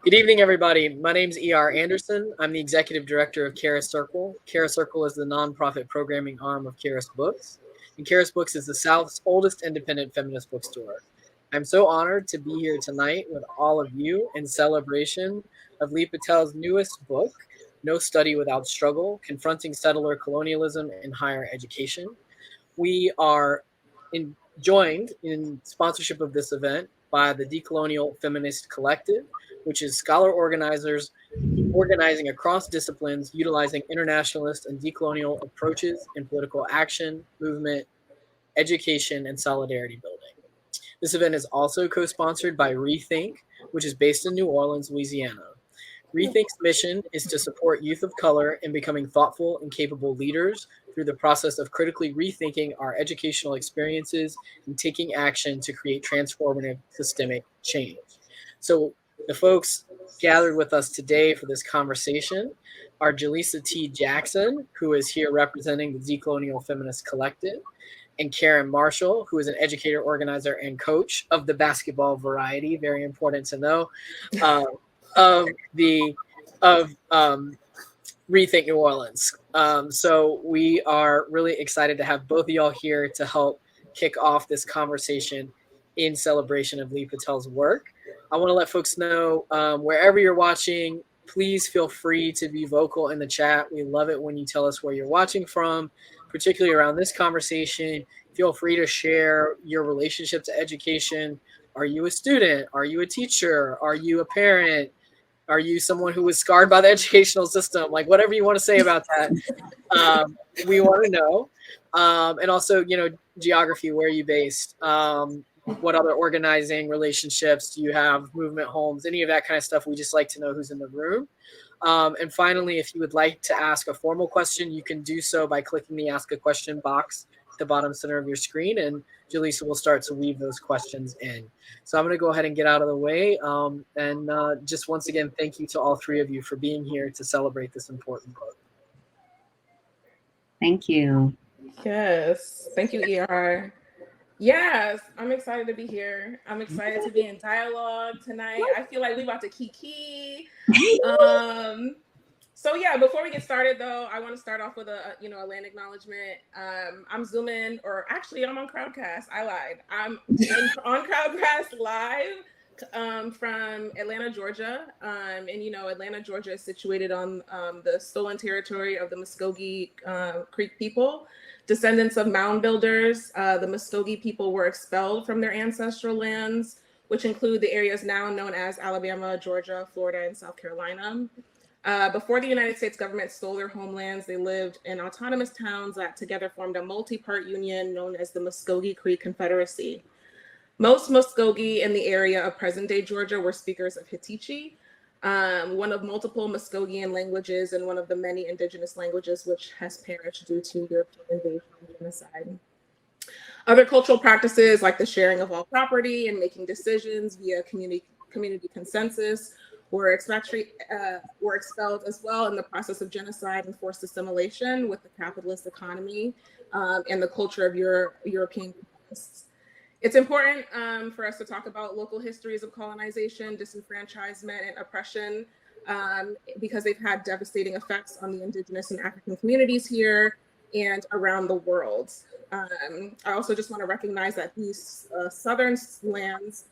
Good evening, everybody. My name is E.R. Anderson. I'm the executive director of Karis Circle. Karis Circle is the nonprofit programming arm of Karis Books, and Karis Books is the South's oldest independent feminist bookstore. I'm so honored to be here tonight with all of you in celebration of Leigh Patel's newest book, No Study Without Struggle, Confronting Settler Colonialism in Higher Education. We are joined in sponsorship of this event by the Decolonial Feminist Collective, which is scholar organizers organizing across disciplines, utilizing internationalist and decolonial approaches in political action, movement, education, and solidarity building. This event is also co-sponsored by Rethink, which is based in New Orleans, Louisiana. Rethink's mission is to support youth of color in becoming thoughtful and capable leaders through the process of critically rethinking our educational experiences and taking action to create transformative systemic change. So the folks gathered with us today for this conversation are Jaleesa T. Jackson, who is here representing the Decolonial Feminist Collective, and Karen Marshall, who is an educator, organizer, and coach of the basketball variety, very important to know, of Rethink New Orleans. So we are really excited to have both of y'all here to help kick off this conversation in celebration of Leigh Patel's work. I want to let folks know wherever you're watching, please feel free to be vocal in the chat. We love it when you tell us where you're watching from, particularly around this conversation. Feel free to share your relationship to education. Are you a student? Are you a teacher? Are you a parent? Are you someone who was scarred by the educational system? Like, whatever you want to say about that, we want to know. And also, geography, where are you based? What other organizing relationships do you have? Movement homes, any of that kind of stuff. We just like to know who's in the room. And finally, if you would like to ask a formal question, you can do so by clicking the Ask a Question box at the bottom center of your screen, and Jaleesa will start to weave those questions in. So I'm going to go ahead and get out of the way. And just once again, thank you to all three of you for being here to celebrate this important book. Thank you. Yes. Thank you, ER. Yes, I'm excited to be here. I'm excited to be in dialogue tonight. I feel like we about to kiki. So yeah, before we get started though, I want to start off with a land acknowledgement. I'm zooming, or actually I'm on Crowdcast. I lied. I'm on Crowdcast live from Atlanta, Georgia. And Atlanta, Georgia is situated on the stolen territory of the Muskogee Creek people. Descendants of mound builders, the Muskogee people were expelled from their ancestral lands, which include the areas now known as Alabama, Georgia, Florida, and South Carolina. Before the United States government stole their homelands, they lived in autonomous towns that together formed a multi-part union known as the Muskogee Creek Confederacy. Most Muskogee in the area of present-day Georgia were speakers of Hittichi, one of multiple Muskogean languages and one of the many indigenous languages which has perished due to European invasion and genocide. Other cultural practices like the sharing of all property and making decisions via community consensus were expelled as well in the process of genocide and forced assimilation with the capitalist economy and the culture of European colonists. It's important for us to talk about local histories of colonization, disenfranchisement, and oppression because they've had devastating effects on the Indigenous and African communities here and around the world. I also just want to recognize that these southern lands,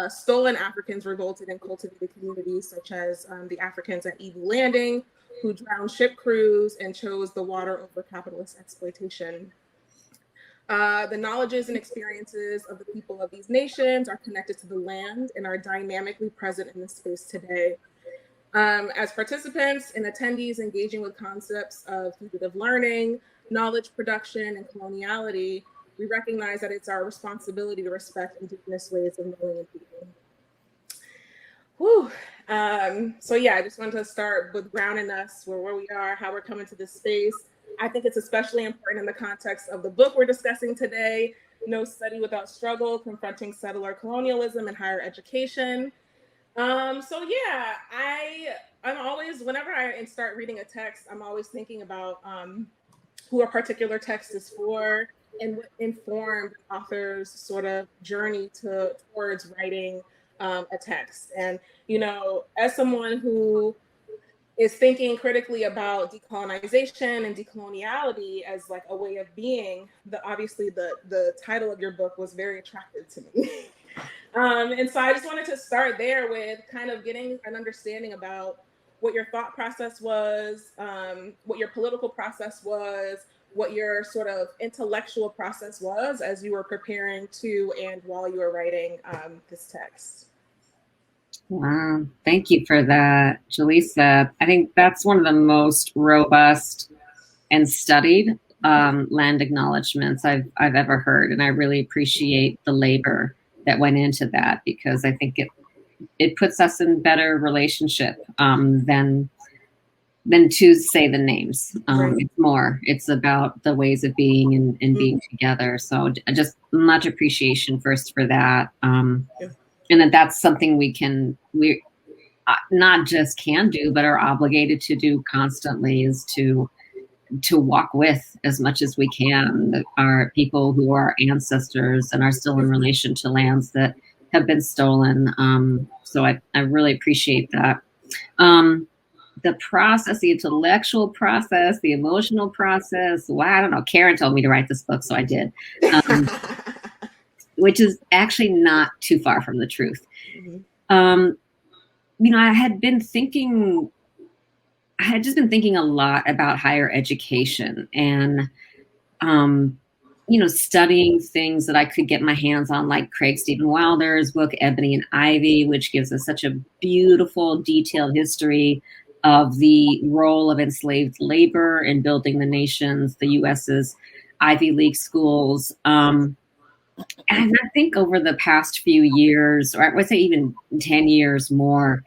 stolen Africans revolted in cultivated communities such as the Africans at Eagle Landing, who drowned ship crews and chose the water over capitalist exploitation. The knowledges and experiences of the people of these nations are connected to the land and are dynamically present in this space today. As participants and attendees engaging with concepts of fugitive learning, knowledge production, and coloniality, we recognize that it's our responsibility to respect Indigenous ways of knowing and being. So yeah, I just wanted to start with grounding us where we are, how we're coming to this space. I think it's especially important in the context of the book we're discussing today, No Study Without Struggle, Confronting Settler Colonialism in Higher Education. So yeah, I'm always, whenever I start reading a text, I'm always thinking about who a particular text is for and what informed the author's sort of journey towards writing a text. And, you know, as someone who is thinking critically about decolonization and decoloniality as like a way of being, obviously the title of your book was very attractive to me. And so I just wanted to start there with kind of getting an understanding about what your thought process was, what your political process was, what your sort of intellectual process was as you were preparing to and while you were writing this text. Wow, thank you for that, Jaleesa. I think that's one of the most robust and studied land acknowledgements I've ever heard, and I really appreciate the labor that went into that, because I think it puts us in better relationship than to say the names. Right. It's more. It's about the ways of being and being together. So just much appreciation first for that. Yeah. And that's something we not just can do, but are obligated to do constantly, is to walk with as much as we can our people who are ancestors and are still in relation to lands that have been stolen. So I really appreciate that. The process, the intellectual process, the emotional process. Well, I don't know. Karen told me to write this book, so I did. Which is actually not too far from the truth. Mm-hmm. You know, I had just been thinking a lot about higher education and, you know, studying things that I could get my hands on, like Craig Stephen Wilder's book, Ebony and Ivy, which gives us such a beautiful, detailed history of the role of enslaved labor in building the nations, the US's Ivy League schools. And I think over the past few years, or I would say even 10 years more,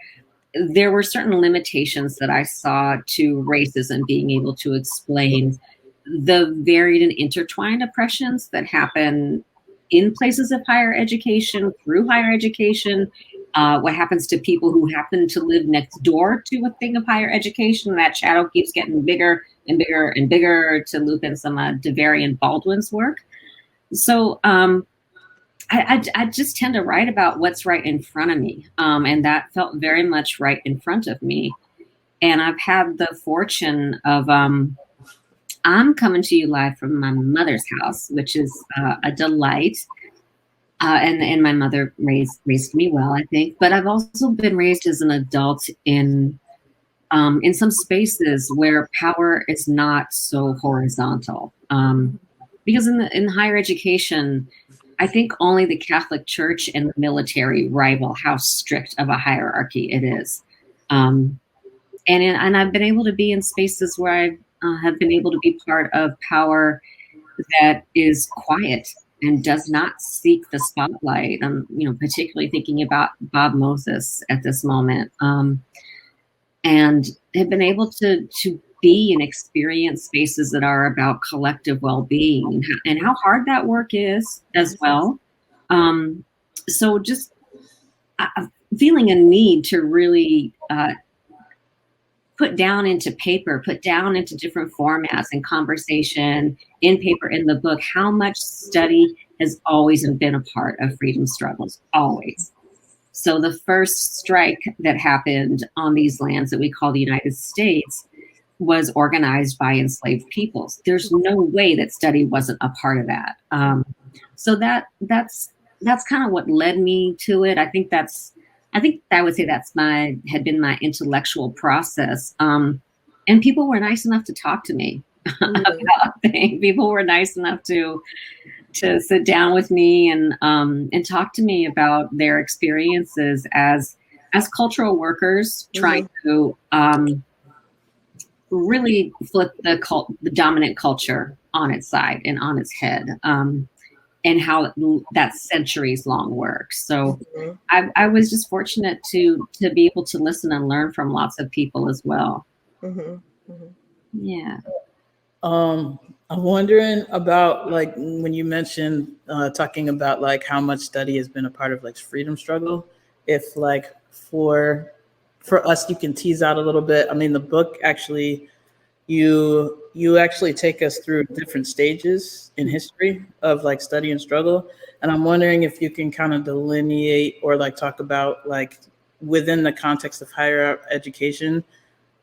there were certain limitations that I saw to racism being able to explain the varied and intertwined oppressions that happen in places of higher education, through higher education, what happens to people who happen to live next door to a thing of higher education. That shadow keeps getting bigger and bigger and bigger, to loop in some DeVarian Baldwin's work. So I just tend to write about what's right in front of me. And that felt very much right in front of me. And I've had the fortune of, I'm coming to you live from my mother's house, which is a delight. And my mother raised me well, I think. But I've also been raised as an adult in some spaces where power is not so horizontal. Because in higher education, I think only the Catholic Church and the military rival how strict of a hierarchy it is. And I've been able to be in spaces where I have been able to be part of power that is quiet and does not seek the spotlight. I'm, you know, particularly thinking about Bob Moses at this moment, and have been able to be and experience spaces that are about collective well-being, and how hard that work is as well. So just feeling a need to really put down into paper, put down into different formats and conversation, in paper, in the book, how much study has always been a part of freedom struggles, always. So the first strike that happened on these lands that we call the United States was organized by enslaved peoples. There's no way that study wasn't a part of that. So that's kind of what led me to it. I think I would say had been my intellectual process. And people were nice enough to talk to me about things. People were nice enough to sit down with me and talk to me about their experiences as cultural workers trying to really flip the dominant culture on its side and on its head, and how that centuries long work. So I was just fortunate to be able to listen and learn from lots of people as well. Yeah. I'm wondering about, like, when you mentioned talking about like how much study has been a part of like freedom struggle, if like for us, you can tease out a little bit. I mean, the book actually, you you actually take us through different stages in history of like study and struggle. And I'm wondering if you can kind of delineate or like talk about like within the context of higher education,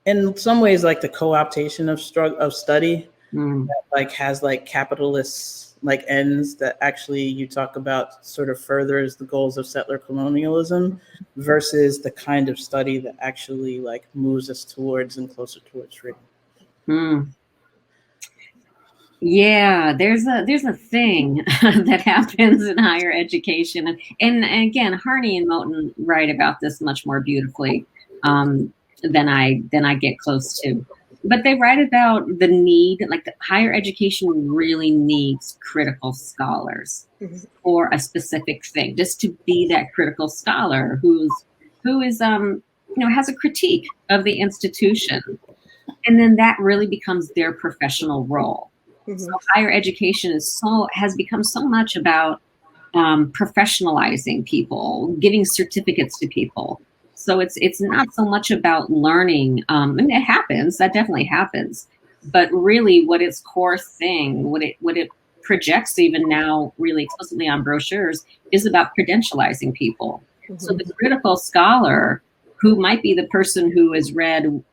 in some ways like the co-optation of study that like has like capitalist like ends that actually you talk about sort of furthers the goals of settler colonialism versus the kind of study that actually like moves us towards and closer towards freedom. Yeah, there's a thing that happens in higher education, and again, Harney and Moten write about this much more beautifully than I get close to. But they write about the need, like the higher education really needs critical scholars for a specific thing, just to be that critical scholar who is has a critique of the institution, and then that really becomes their professional role. So higher education has become so much about professionalizing people, giving certificates to people. So it's not so much about learning. And it happens, that definitely happens. But really, what its core thing, what it projects even now, really explicitly on brochures, is about credentializing people. So the critical scholar, who might be the person who has read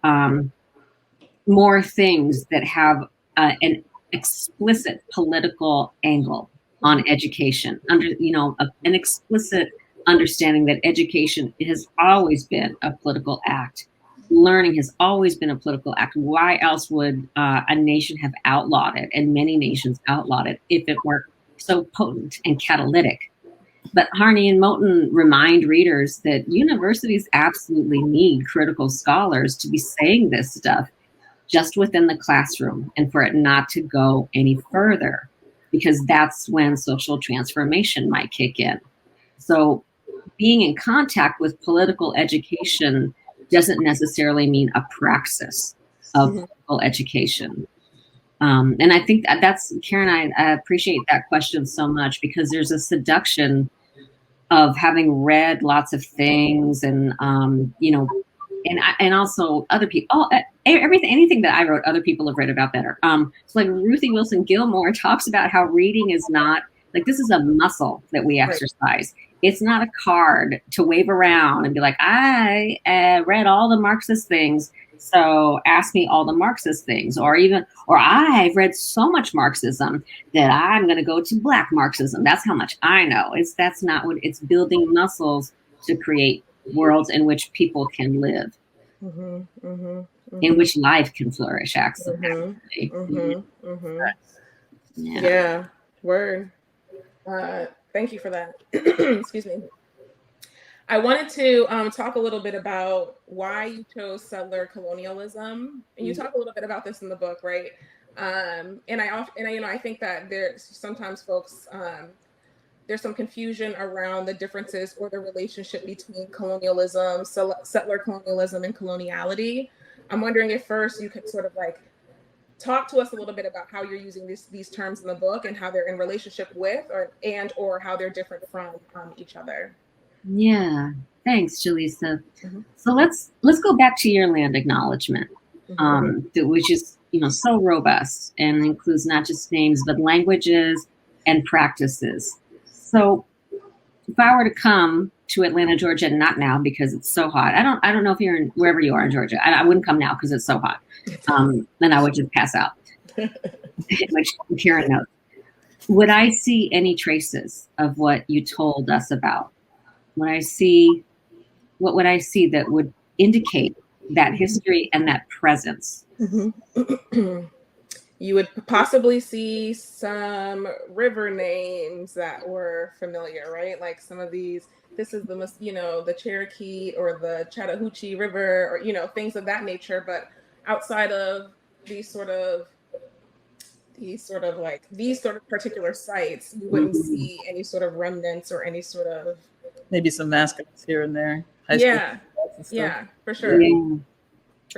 more things that have an explicit political angle on education, an explicit understanding that education has always been a political act. Learning has always been a political act. Why else would a nation have outlawed it, and many nations outlawed it, if it weren't so potent and catalytic? But Harney and Moten remind readers that universities absolutely need critical scholars to be saying this stuff just within the classroom, and for it not to go any further, because that's when social transformation might kick in. So being in contact with political education doesn't necessarily mean a praxis of political education. And I think that's, Karen, I appreciate that question so much, because there's a seduction of having read lots of things and, and also other people, anything that I wrote, other people have read about better. So like Ruthie Wilson Gilmore talks about how reading is not, like, this is a muscle that we exercise. Right. It's not a card to wave around and be like, I read all the Marxist things, so ask me all the Marxist things. Or I've read so much Marxism that I'm going to go to Black Marxism. That's how much I know. That's not what it's building muscles to create worlds in which people can live, in which life can flourish, actually. Yeah, word. Thank you for that. Excuse me. I wanted to talk a little bit about why you chose settler colonialism, and you talk a little bit about this in the book, right? And I think that there's sometimes folks, there's some confusion around the differences or the relationship between colonialism, settler colonialism, and coloniality. I'm wondering if first you could sort of like talk to us a little bit about how you're using these terms in the book and how they're in relationship with or how they're different from each other. Yeah, thanks, Jaleesa. So let's go back to your land acknowledgement, which is so robust and includes not just names but languages and practices. So if I were to come to Atlanta, Georgia, not now because it's so hot. I don't know if you're wherever you are in Georgia. I wouldn't come now because it's so hot. Then I would just pass out, which Karen knows. Would I see any traces of what you told us about? What would I see that would indicate that history and that presence? You would possibly see some river names that were familiar, right? Like some of these, this is the Cherokee or the Chattahoochee River, or, things of that nature. But outside of these sort of particular sites, you wouldn't see any sort of remnants or any sort of, maybe some mascots here and there. Yeah, for sure.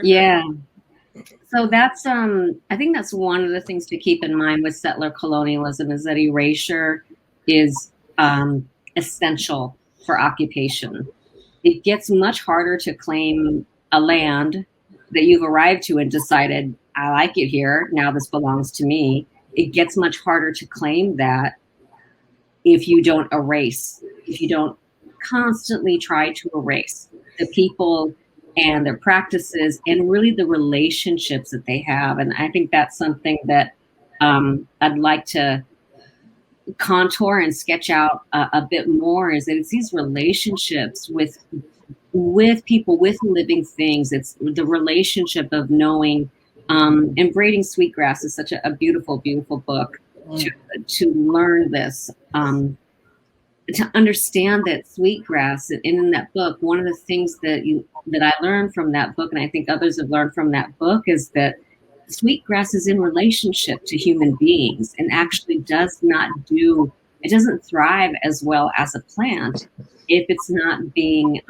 Yeah. So that's I think that's one of the things to keep in mind with settler colonialism, is that erasure is essential for occupation. It gets much harder to claim a land that you've arrived to and decided I like it here. Now this belongs to me. It gets much harder to claim that if you don't erase, if you don't constantly try to erase the people and their practices and really the relationships that they have. And I think that's something that I'd like to contour and sketch out a bit more, is that it's these relationships with people, with living things. It's the relationship of knowing, and Braiding Sweetgrass is such a beautiful, beautiful book to learn this, to understand that sweetgrass. And in that book, one of the things that I learned from that book, and I think others have learned from that book, is that sweetgrass is in relationship to human beings and actually it doesn't thrive as well as a plant if it's not being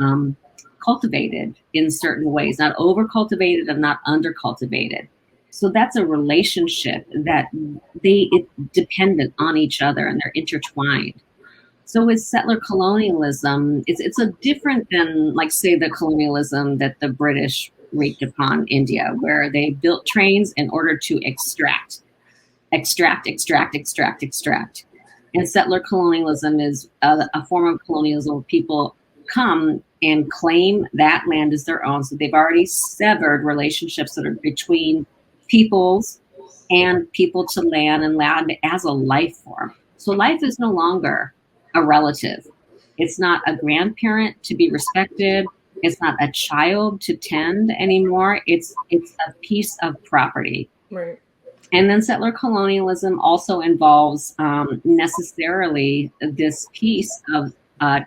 cultivated in certain ways, not over cultivated and not under cultivated. So that's a relationship that it's dependent on each other and they're intertwined. So with settler colonialism, it's a different than, like, say, the colonialism that the British wreaked upon India, where they built trains in order to extract. And settler colonialism is a form of colonialism where people come and claim that land as their own. So they've already severed relationships that are between peoples and people to land, and land as a life form. So life is no longer a relative. It's not a grandparent to be respected. It's not a child to tend anymore. It's a piece of property. Right. And then settler colonialism also involves necessarily this piece of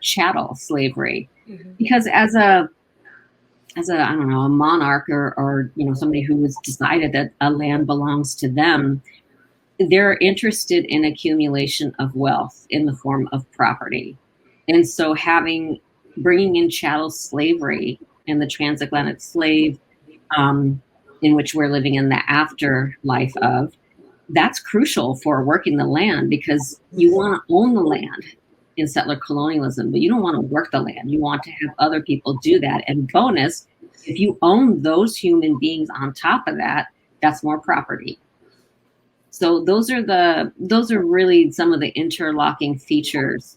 chattel slavery, because as a I don't know, a monarch or somebody who has decided that a land belongs to them, they're interested in accumulation of wealth in the form of property. And so bringing in chattel slavery and the transatlantic slave, in which we're living in the afterlife of, that's crucial for working the land, because you want to own the land in settler colonialism, but you don't want to work the land. You want to have other people do that. And bonus, if you own those human beings on top of that, that's more property. So those are really some of the interlocking features,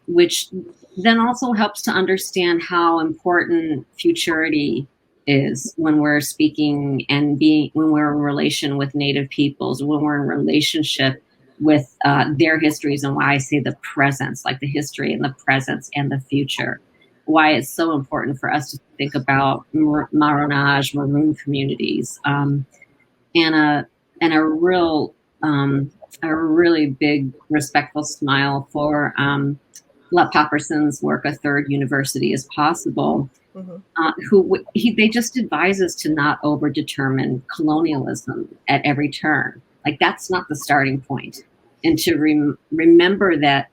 which then also helps to understand how important futurity is when we're speaking and when we're in relation with Native peoples, when we're in relationship with their histories, and why I say the presence, like the history and the presence and the future, why it's so important for us to think about Marronage, maroon communities, and a really big respectful smile for Let Popperson's work, A Third University is Possible, they just advise us to not overdetermine colonialism at every turn. Like, that's not the starting point. And to remember that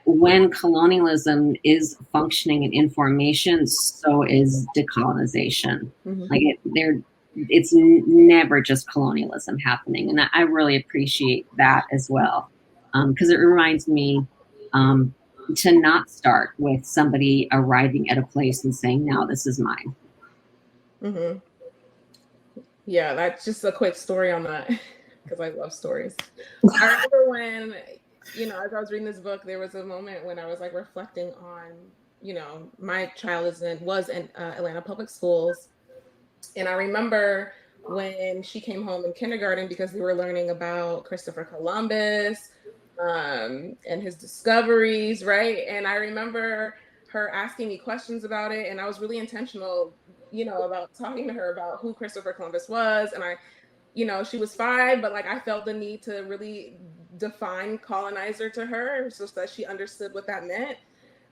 when colonialism is functioning in information, so is decolonization. Like, it's never just colonialism happening. And I really appreciate that as well, because it reminds me to not start with somebody arriving at a place and saying, now this is mine. Yeah, that's just a quick story on that, because I love stories. I remember when, as I was reading this book, there was a moment when I was like reflecting on, my child was in Atlanta public schools. And I remember when she came home in kindergarten, because we were learning about Christopher Columbus and his discoveries, right? And I remember her asking me questions about it, and I was really intentional, about talking to her about who Christopher Columbus was. And she was 5, but like I felt the need to really define colonizer to her so that she understood what that meant.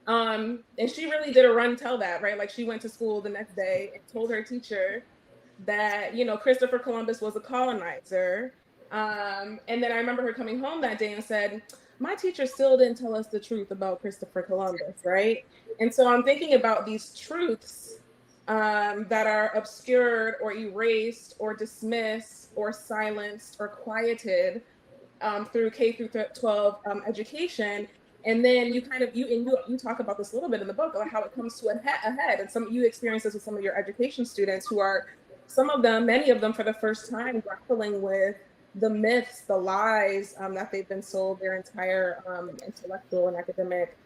And she really did a run tell that, right? Like, she went to school the next day and told her teacher that, Christopher Columbus was a colonizer. And then I remember her coming home that day and said, my teacher still didn't tell us the truth about Christopher Columbus, right? And so I'm thinking about these truths that are obscured or erased or dismissed or silenced or quieted through K through 12 education. And then you talk about this a little bit in the book, like how it comes to a head. And you experience this with some of your education students who are, some of them, many of them for the first time, grappling with the myths, the lies that they've been sold their entire intellectual and academic,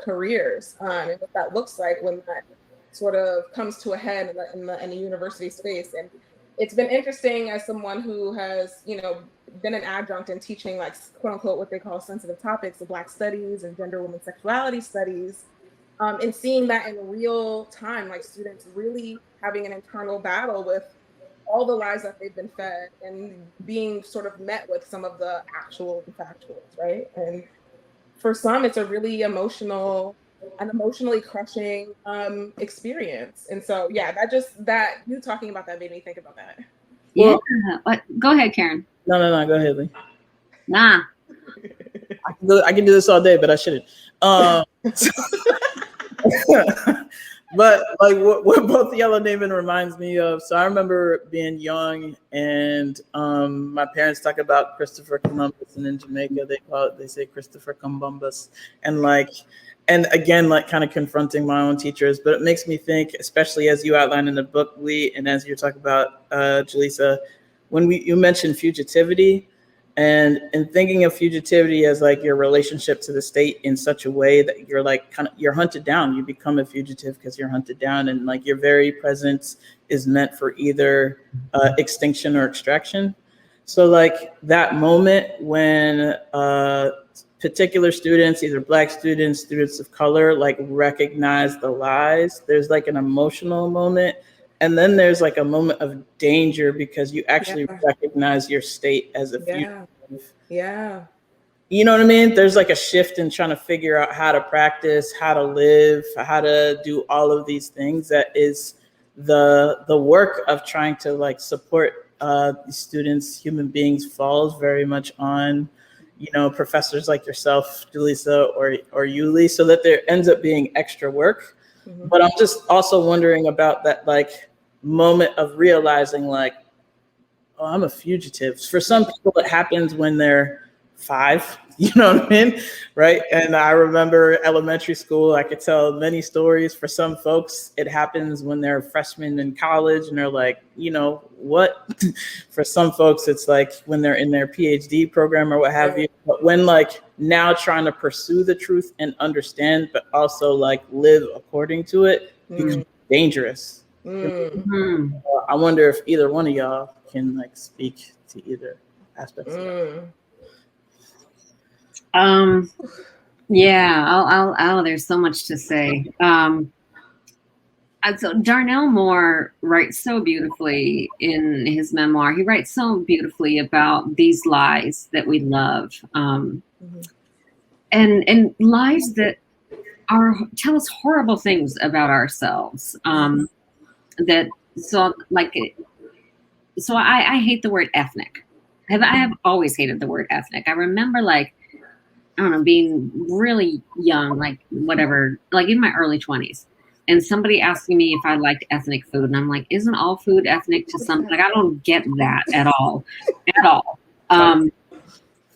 careers, and what that looks like when that sort of comes to a head in the university space. And it's been interesting as someone who has, been an adjunct in teaching, like, quote unquote, what they call sensitive topics, the Black studies and gender, women, sexuality studies, and seeing that in real time, like students really having an internal battle with all the lies that they've been fed and being sort of met with some of the actual factuals, right? And for some, it's a really emotionally crushing experience. And so, yeah, that you talking about that made me think about that. Yeah. Go ahead, Karen. No, go ahead, Leigh. Nah. I can do this all day, but I shouldn't. But like what both y'all are naming reminds me of. So I remember being young, and my parents talk about Christopher Columbus, and in Jamaica they say Christopher Columbus, and again, like kind of confronting my own teachers. But it makes me think, especially as you outline in the book, Leigh, and as you're talking about Jaleesa, when you mentioned fugitivity. And thinking of fugitivity as like your relationship to the state in such a way that you're like you're hunted down. You become a fugitive because you're hunted down, and like your very presence is meant for either extinction or extraction. So like that moment when particular students, either Black students, students of color, like recognize the lies, there's like an emotional moment. And then there's like a moment of danger because you actually recognize your state as a fugitive. Yeah. You know what I mean? There's like a shift in trying to figure out how to practice, how to live, how to do all of these things. That is the work of trying to like support students, human beings, falls very much on, professors like yourself, Jaleesa, or you, Leigh, so that there ends up being extra work. Mm-hmm. But I'm just also wondering about that, like, moment of realizing like, oh, I'm a fugitive. For some people it happens when they're 5, you know what I mean, right? And I remember elementary school, I could tell many stories. For some folks it happens when they're freshmen in college and they're like, what? For some folks it's like when they're in their PhD program or what have you. But when like now trying to pursue the truth and understand, but also like live according to it becomes dangerous. Mm-hmm. I wonder if either one of y'all can like speak to either aspects of that. Yeah, I'll there's so much to say. So Darell Moore writes so beautifully in his memoir. He writes so beautifully about these lies that we love, and lies that tell us horrible things about ourselves. So I hate the word ethnic. I have always hated the word ethnic. I remember being really young, like whatever, like in my early 20s, and somebody asking me if I liked ethnic food, and I'm like, isn't all food ethnic to some? Like, I don't get that at all.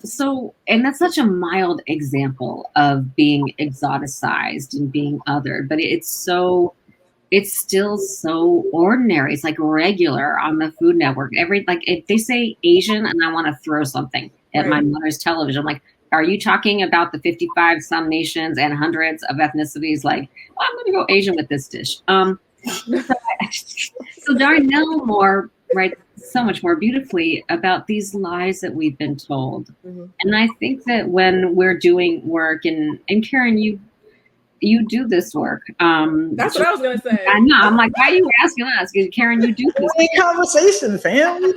So, and that's such a mild example of being exoticized and being othered, but it's still so ordinary. It's like regular on the Food Network. If they say Asian and I want to throw something at my mother's television, I'm like, are you talking about the 55 some nations and hundreds of ethnicities? Like, well, I'm going to go Asian with this dish. So Darell Moore writes so much more beautifully about these lies that we've been told. Mm-hmm. And I think that when we're doing work, and Karen, you do this work. That's what I was going to say. I know. I'm like, why are you asking us? Because Karen, you do this. Conversation, fam. All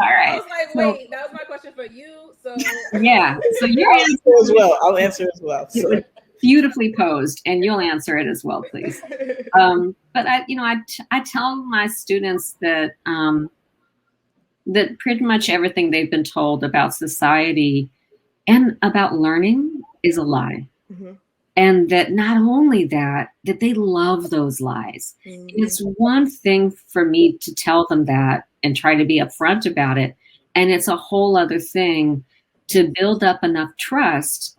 right. I was like, wait, that was my question for you. So yeah. So your answer as well. I'll answer as well. So. Beautifully posed, and you'll answer it as well, please. But I tell my students that that pretty much everything they've been told about society and about learning is a lie. Mm-hmm. And that not only that they love those lies. Mm-hmm. It's one thing for me to tell them that and try to be upfront about it. And it's a whole other thing to build up enough trust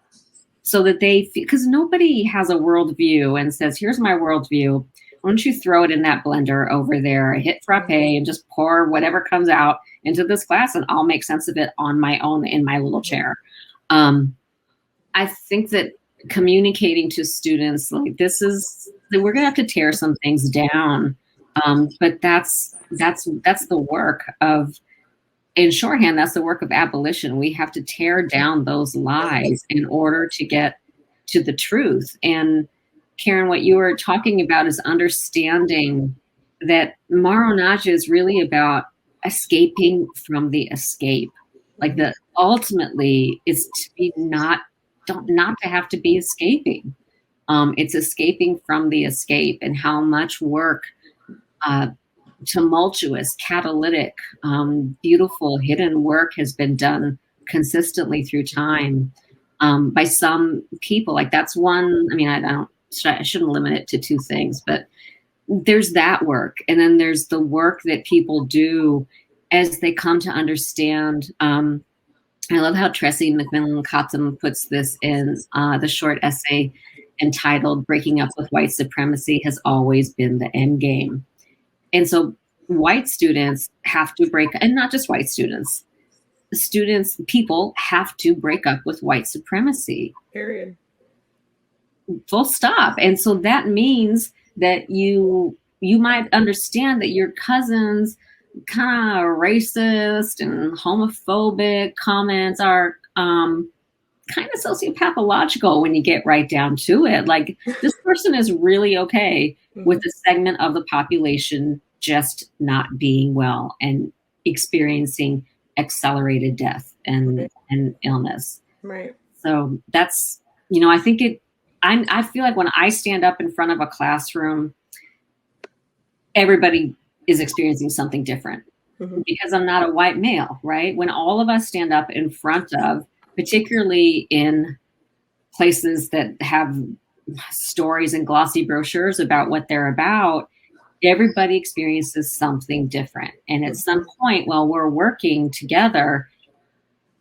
so that because nobody has a worldview and says, here's my worldview. why don't you throw it in that blender over there, hit frappe and just pour whatever comes out into this glass and I'll make sense of it on my own in my little chair. I think that communicating to students like this is that we're gonna have to tear some things down. But that's the work of, in shorthand, that's the work of abolition. We have to tear down those lies in order to get to the truth. And Karen, what you were talking about is understanding that Maronaja is really about escaping from the escape. Like the ultimately is to be not to have to be escaping. It's escaping from the escape, and how much work, tumultuous, catalytic, beautiful, hidden work has been done consistently through time by some people. Like that's one. I mean, I shouldn't limit it to two things, but there's that work, and then there's the work that people do as they come to understand. I love how Tressie McMillan Cottom puts this in the short essay entitled "Breaking Up with White Supremacy Has Always Been the End Game." And so white students have to break, and not just white students, people have to break up with white supremacy. Period. Full stop. And so that means that you might understand that your cousin's kind of racist and homophobic comments are kind of sociopathological when you get right down to it. Like this person is really okay with a segment of the population just not being well and experiencing accelerated death and illness. Right. So that's, I think I feel like when I stand up in front of a classroom, everybody is experiencing something different because I'm not a white male, right? When all of us stand up in front of, particularly in places that have stories and glossy brochures about what they're about, everybody experiences something different. And at some point, while we're working together,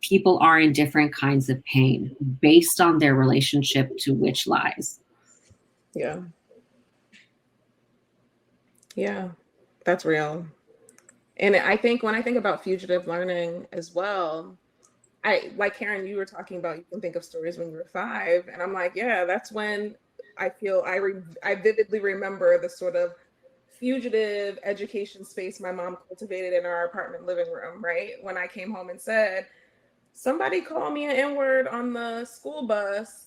people are in different kinds of pain based on their relationship to which lies. Yeah. Yeah, that's real. And I think when I think about fugitive learning as well, like Karen, you were talking about, you can think of stories when you were 5. And I'm like, yeah, that's when I feel I vividly remember the sort of fugitive education space my mom cultivated in our apartment living room, right? When I came home and said, somebody called me an N-word on the school bus.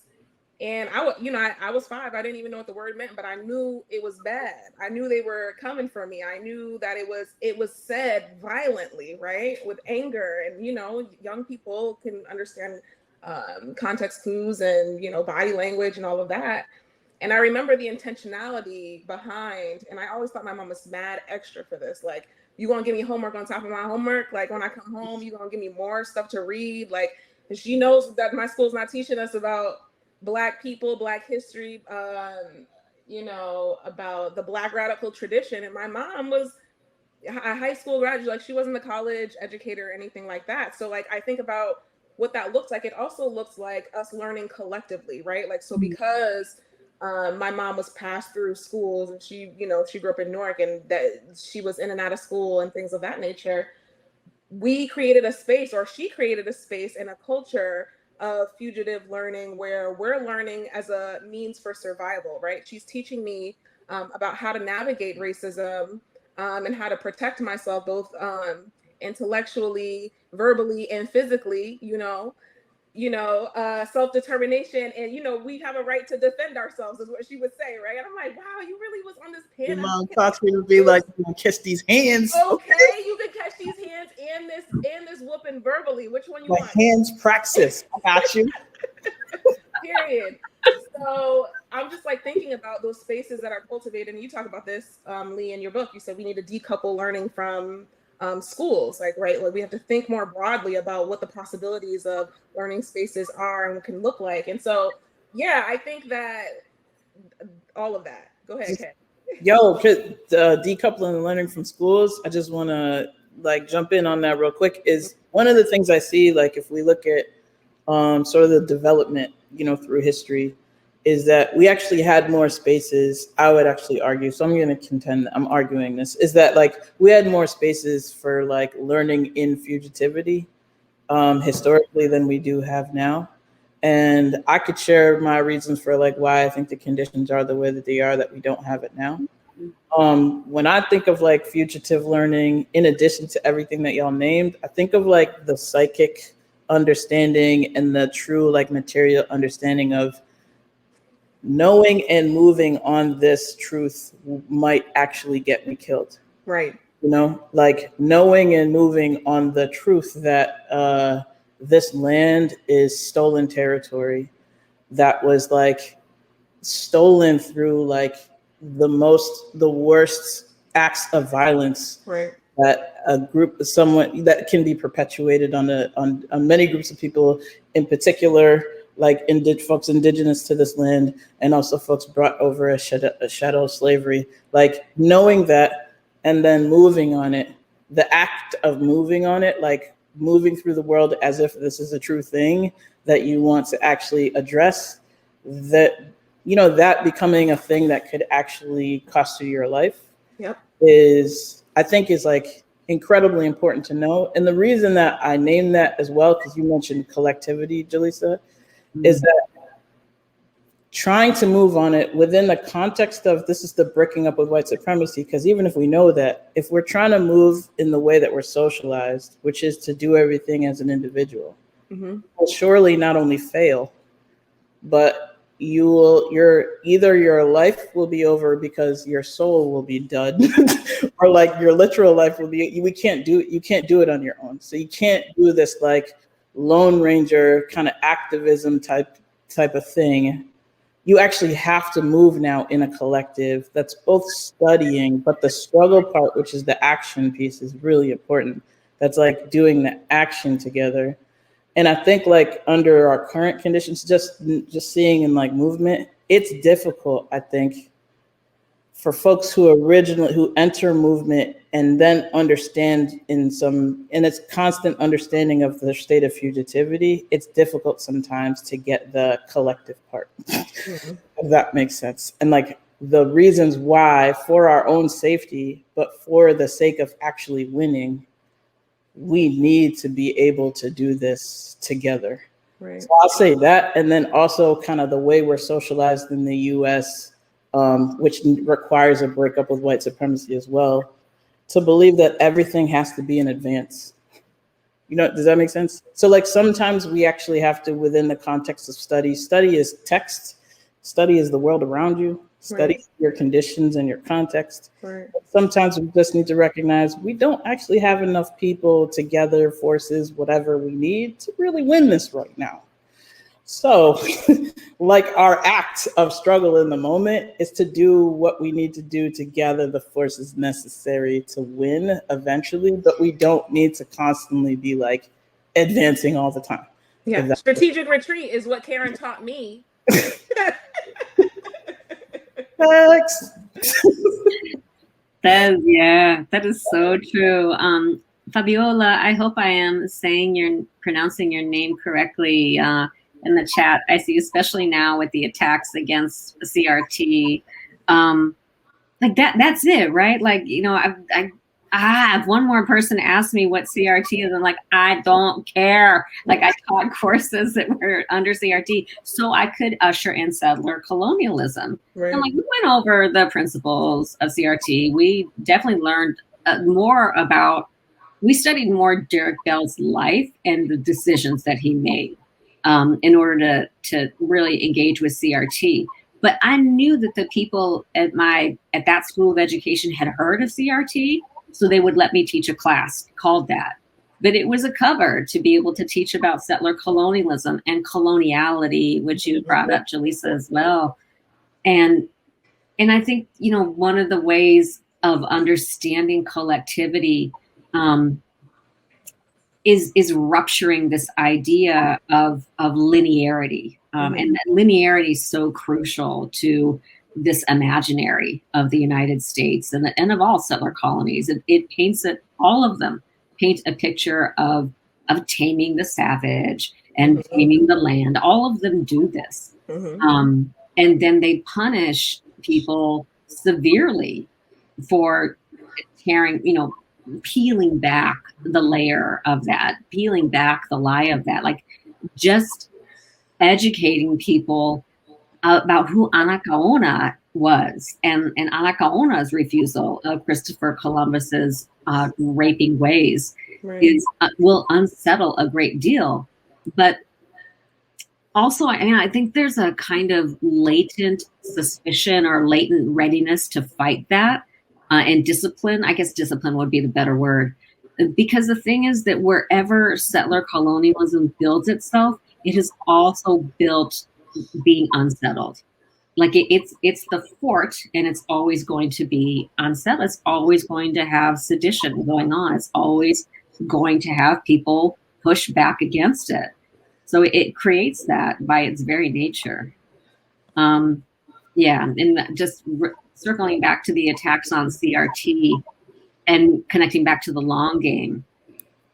And I was 5. I didn't even know what the word meant, but I knew it was bad. I knew they were coming for me. I knew that it was said violently, right? With anger. And, young people can understand context clues and, body language and all of that. And I remember the intentionality behind, and I always thought my mom was mad extra for this. Like, you gonna give me homework on top of my homework? Like, when I come home, you gonna give me more stuff to read? Like, and she knows that my school's not teaching us about Black people, Black history, about the Black radical tradition. And my mom was a high school graduate. Like, she wasn't a college educator or anything like that. So, like, I think about what that looks like. It also looks like us learning collectively, right? Like, so because my mom was passed through schools, and she grew up in Newark, and that she was in and out of school and things of that nature. She created a space and a culture of fugitive learning where we're learning as a means for survival, right? She's teaching me about how to navigate racism and how to protect myself both intellectually, verbally, and physically, self-determination. And, we have a right to defend ourselves is what she would say, right? And I'm like, wow, you really was on this panel. Your mom taught me to be like, kiss these hands. Okay, you can catch these hands and this whooping verbally. Which one you want? Hands praxis. I got you. Period. So I'm just like thinking about those spaces that are cultivated. And you talk about this, Leigh, in your book. You said we need to decouple learning from schools, like, right? Like, we have to think more broadly about what the possibilities of learning spaces are and can look like. And so, yeah, I think that all of that. Go ahead, Ken. Yo, decoupling and learning from schools, I just want to jump in on that real quick. Is one of the things I see, like, if we look at sort of the development, through history is that we actually had more spaces. I would actually argue, so I'm going to contend, I'm arguing this, is that like we had more spaces for like learning in fugitivity historically than we do have now. And I could share my reasons for like why I think the conditions are the way that they are, that we don't have it now. When I think of like fugitive learning, in addition to everything that y'all named, I think of like the psychic understanding and the true like material understanding of knowing and moving on this truth might actually get me killed. Right. You know, like knowing and moving on the truth that this land is stolen territory that was like stolen through like the worst acts of violence, right, that a group, someone that can be perpetuated on many groups of people, in particular, like folks indigenous to this land, and also folks brought over a shadow of slavery. Like knowing that and then moving on it, the act of moving on it, like moving through the world as if this is a true thing that you want to actually address, that, you know, that becoming a thing that could actually cost you your life. Yep. I think is like incredibly important to know. And the reason that I named that as well, because you mentioned collectivity, Jaleesa, is that trying to move on it within the context of this is the breaking up with white supremacy, because even if we know that, if we're trying to move in the way that we're socialized, which is to do everything as an individual, will surely not only fail, but your life will be over because your soul will be done, or like your literal life will be. You can't do it on your own. So you can't do this like Lone Ranger kind of activism type of thing. You actually have to move now in a collective that's both studying, but the struggle part, which is the action piece, is really important. That's like doing the action together. And I think like under our current conditions, just seeing in like movement, it's difficult, I think, for folks who enter movement and then understand in its constant understanding of the state of fugitivity, it's difficult sometimes to get the collective part, if that makes sense. And like the reasons why, for our own safety, but for the sake of actually winning, we need to be able to do this together. Right. So I'll say that, and then also kind of the way we're socialized in the US, which requires a breakup with white supremacy as well, to believe that everything has to be in advance. You know, does that make sense? So like sometimes we actually have to, within the context of study is text, study is the world around you, study your conditions and your context. Right. Sometimes we just need to recognize we don't actually have enough people together, forces, whatever we need to really win this right now. So like our act of struggle in the moment is to do what we need to do to gather the forces necessary to win eventually, but we don't need to constantly be like advancing all the time. Yeah, strategic retreat is what Karen taught me. Thanks. That is so true. Fabiola, I hope I am pronouncing your name correctly in the chat. I see, especially now with the attacks against CRT, like that's it, right? Like, you know, if one more person asked me what CRT is, I'm like, I don't care. Like I taught courses that were under CRT so I could usher in settler colonialism. Right. And like we went over the principles of CRT. We definitely learned we studied more Derek Bell's life and the decisions that he made in order to really engage with CRT. But I knew that the people at that school of education had heard of CRT, so they would let me teach a class called that. But it was a cover to be able to teach about settler colonialism and coloniality, which you brought up, Jaleesa, as well. And I think, you know, one of the ways of understanding collectivity is rupturing this idea of linearity. And that linearity is so crucial to this imaginary of the United States and of all settler colonies. It paints all of them paint a picture of taming the savage and taming the land. All of them do this. And and then they punish people severely for tearing, peeling back the layer of that, peeling back the lie of that, like just educating people about who Anacaona was, and Anacaona's refusal of Christopher Columbus's raping ways is will unsettle a great deal. But also, I think there's a kind of latent suspicion or latent readiness to fight that, and discipline. I guess discipline would be the better word, because the thing is that wherever settler colonialism builds itself, it has also built being unsettled. Like it's the fort, and it's always going to be unsettled. It's always going to have sedition going on. It's always going to have people push back against it. So it creates that by its very nature. And just circling back to the attacks on CRT and connecting back to the long game.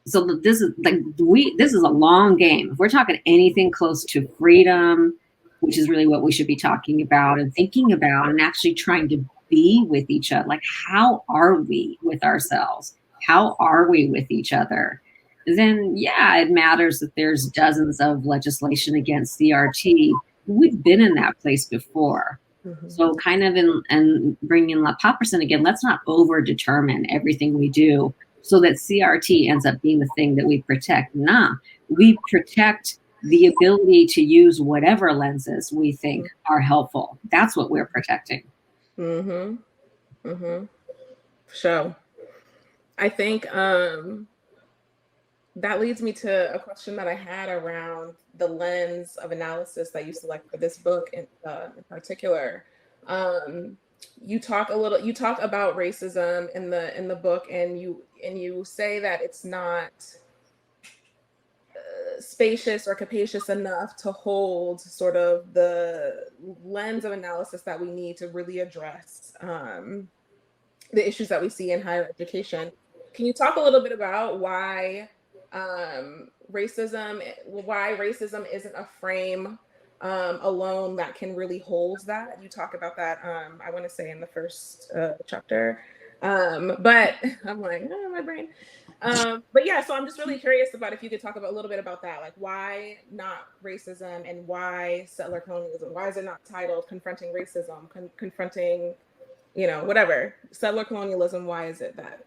So this is a long game. If we're talking anything close to freedom, which is really what we should be talking about and thinking about, and actually trying to be with each other. Like, how are we with ourselves? How are we with each other? Then, yeah, it matters that there's dozens of legislation against CRT. We've been in that place before. Mm-hmm. So kind of in bringing in La Paperson again, let's not over-determine everything we do so that CRT ends up being the thing that we protect. Nah, we protect the ability to use whatever lenses we think are helpful. That's what we're protecting. Mm-hmm. Mm-hmm. So I think that leads me to a question that I had around the lens of analysis that you select for this book in particular. You talk about racism in the book, and you say that it's not spacious or capacious enough to hold sort of the lens of analysis that we need to really address the issues that we see in higher education. Can you talk a little bit about why racism isn't a frame alone that can really hold that? You talk about that, I want to say in the first chapter, but I'm like, oh, my brain. But yeah, so I'm just really curious about if you could talk about a little bit about that, like why not racism and why settler colonialism? Why is it not titled Confronting Racism, Confronting, whatever, settler colonialism? Why is it that?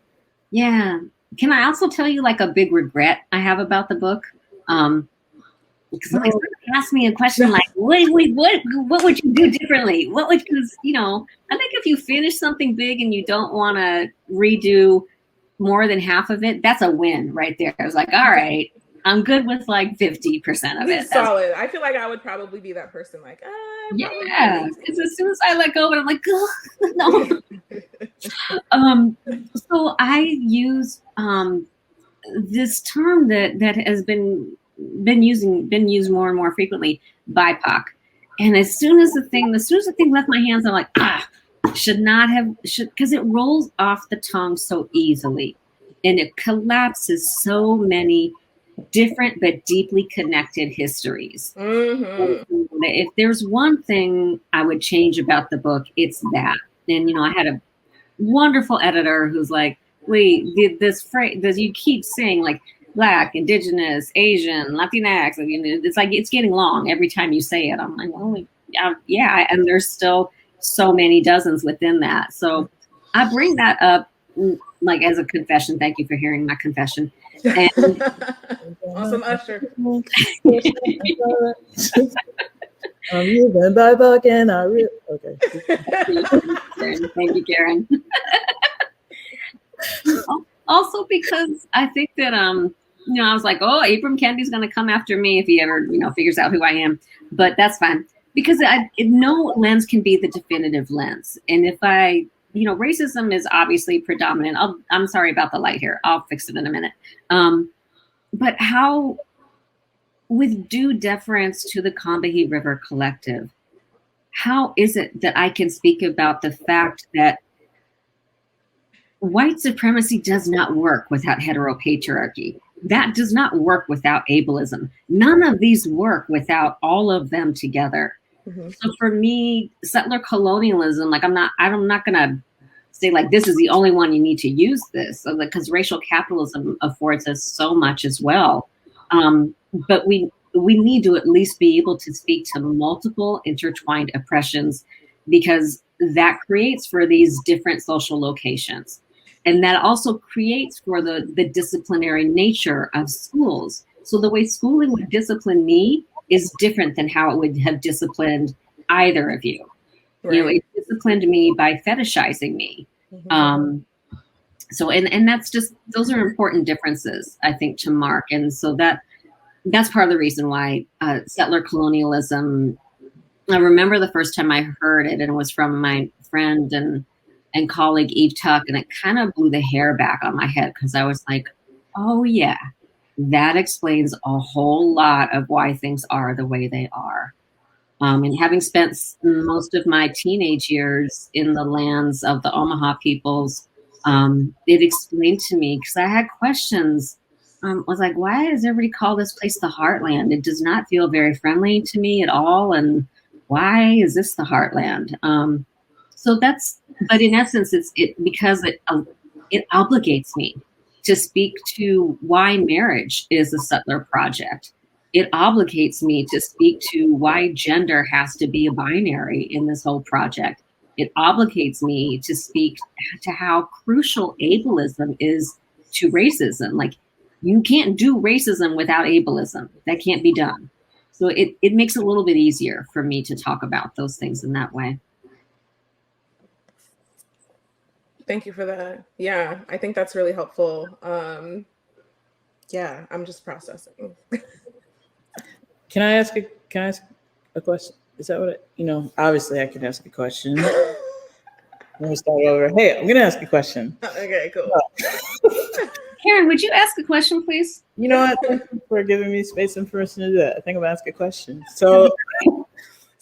Yeah. Can I also tell you like a big regret I have about the book? Because somebody asked me a question like, what would you do differently? Because, I think if you finish something big and you don't want to redo more than half of it, that's a win right there. I was like, all right, I'm good with like 50% of it. Solid. I feel like I would probably be that person, like, yeah, because as soon as I let go of it, I'm like, oh, no. So I use this term that has been used more and more frequently, BIPOC. And as soon as the thing left my hands, I'm like, because it rolls off the tongue so easily, and it collapses so many different but deeply connected histories. Mm-hmm. If there's one thing I would change about the book, it's that. And I had a wonderful editor who's like, wait, this phrase, you keep saying like Black, Indigenous, Asian, Latinx. It's like it's getting long every time you say it. I'm like, oh, yeah, and there's still so many dozens within that. So I bring that up like as a confession. Thank you for hearing my confession. And awesome, Usher. I'm using BIPOC and okay. Thank you, Karen. Also because I think that I was like, oh, Ibram Kendi's gonna come after me if he ever figures out who I am, but that's fine because no lens can be the definitive lens, and if racism is obviously predominant. I'm sorry about the light here. I'll fix it in a minute. But how, with due deference to the Combahee River Collective, how is it that I can speak about the fact that white supremacy does not work without heteropatriarchy? That does not work without ableism. None of these work without all of them together. So for me, settler colonialism, like I'm not gonna say like this is the only one you need to use this, because racial capitalism affords us so much as well. But we need to at least be able to speak to multiple intertwined oppressions, because that creates for these different social locations. And that also creates for the disciplinary nature of schools. So the way schooling would discipline me is different than how it would have disciplined either of you. Right. You know, it disciplined me by fetishizing me. So, and that's just, those are important differences, I think, to mark. And so that's part of the reason why settler colonialism, I remember the first time I heard it, and it was from my friend and colleague Eve Tuck, and it kind of blew the hair back on my head, because I was like, oh yeah, that explains a whole lot of why things are the way they are. And having spent most of my teenage years in the lands of the Omaha peoples, it explained to me, because I had questions. Was like, why does everybody call this place the Heartland? It does not feel very friendly to me at all. And why is this the Heartland? So that's, but in essence, because it obligates me to speak to why marriage is a settler project. It obligates me to speak to why gender has to be a binary in this whole project. It obligates me to speak to how crucial ableism is to racism. Like, you can't do racism without ableism. That can't be done. So it makes it a little bit easier for me to talk about those things in that way. Thank you for that. Yeah, I think that's really helpful. Yeah, I'm just processing. Can I ask a question? Is that what obviously I can ask a question. Let me start over. Hey, I'm gonna ask a question. Okay, cool. Karen, would you ask a question, please? You know what? Thank you for giving me space and permission to do that. I think I'm gonna ask a question. So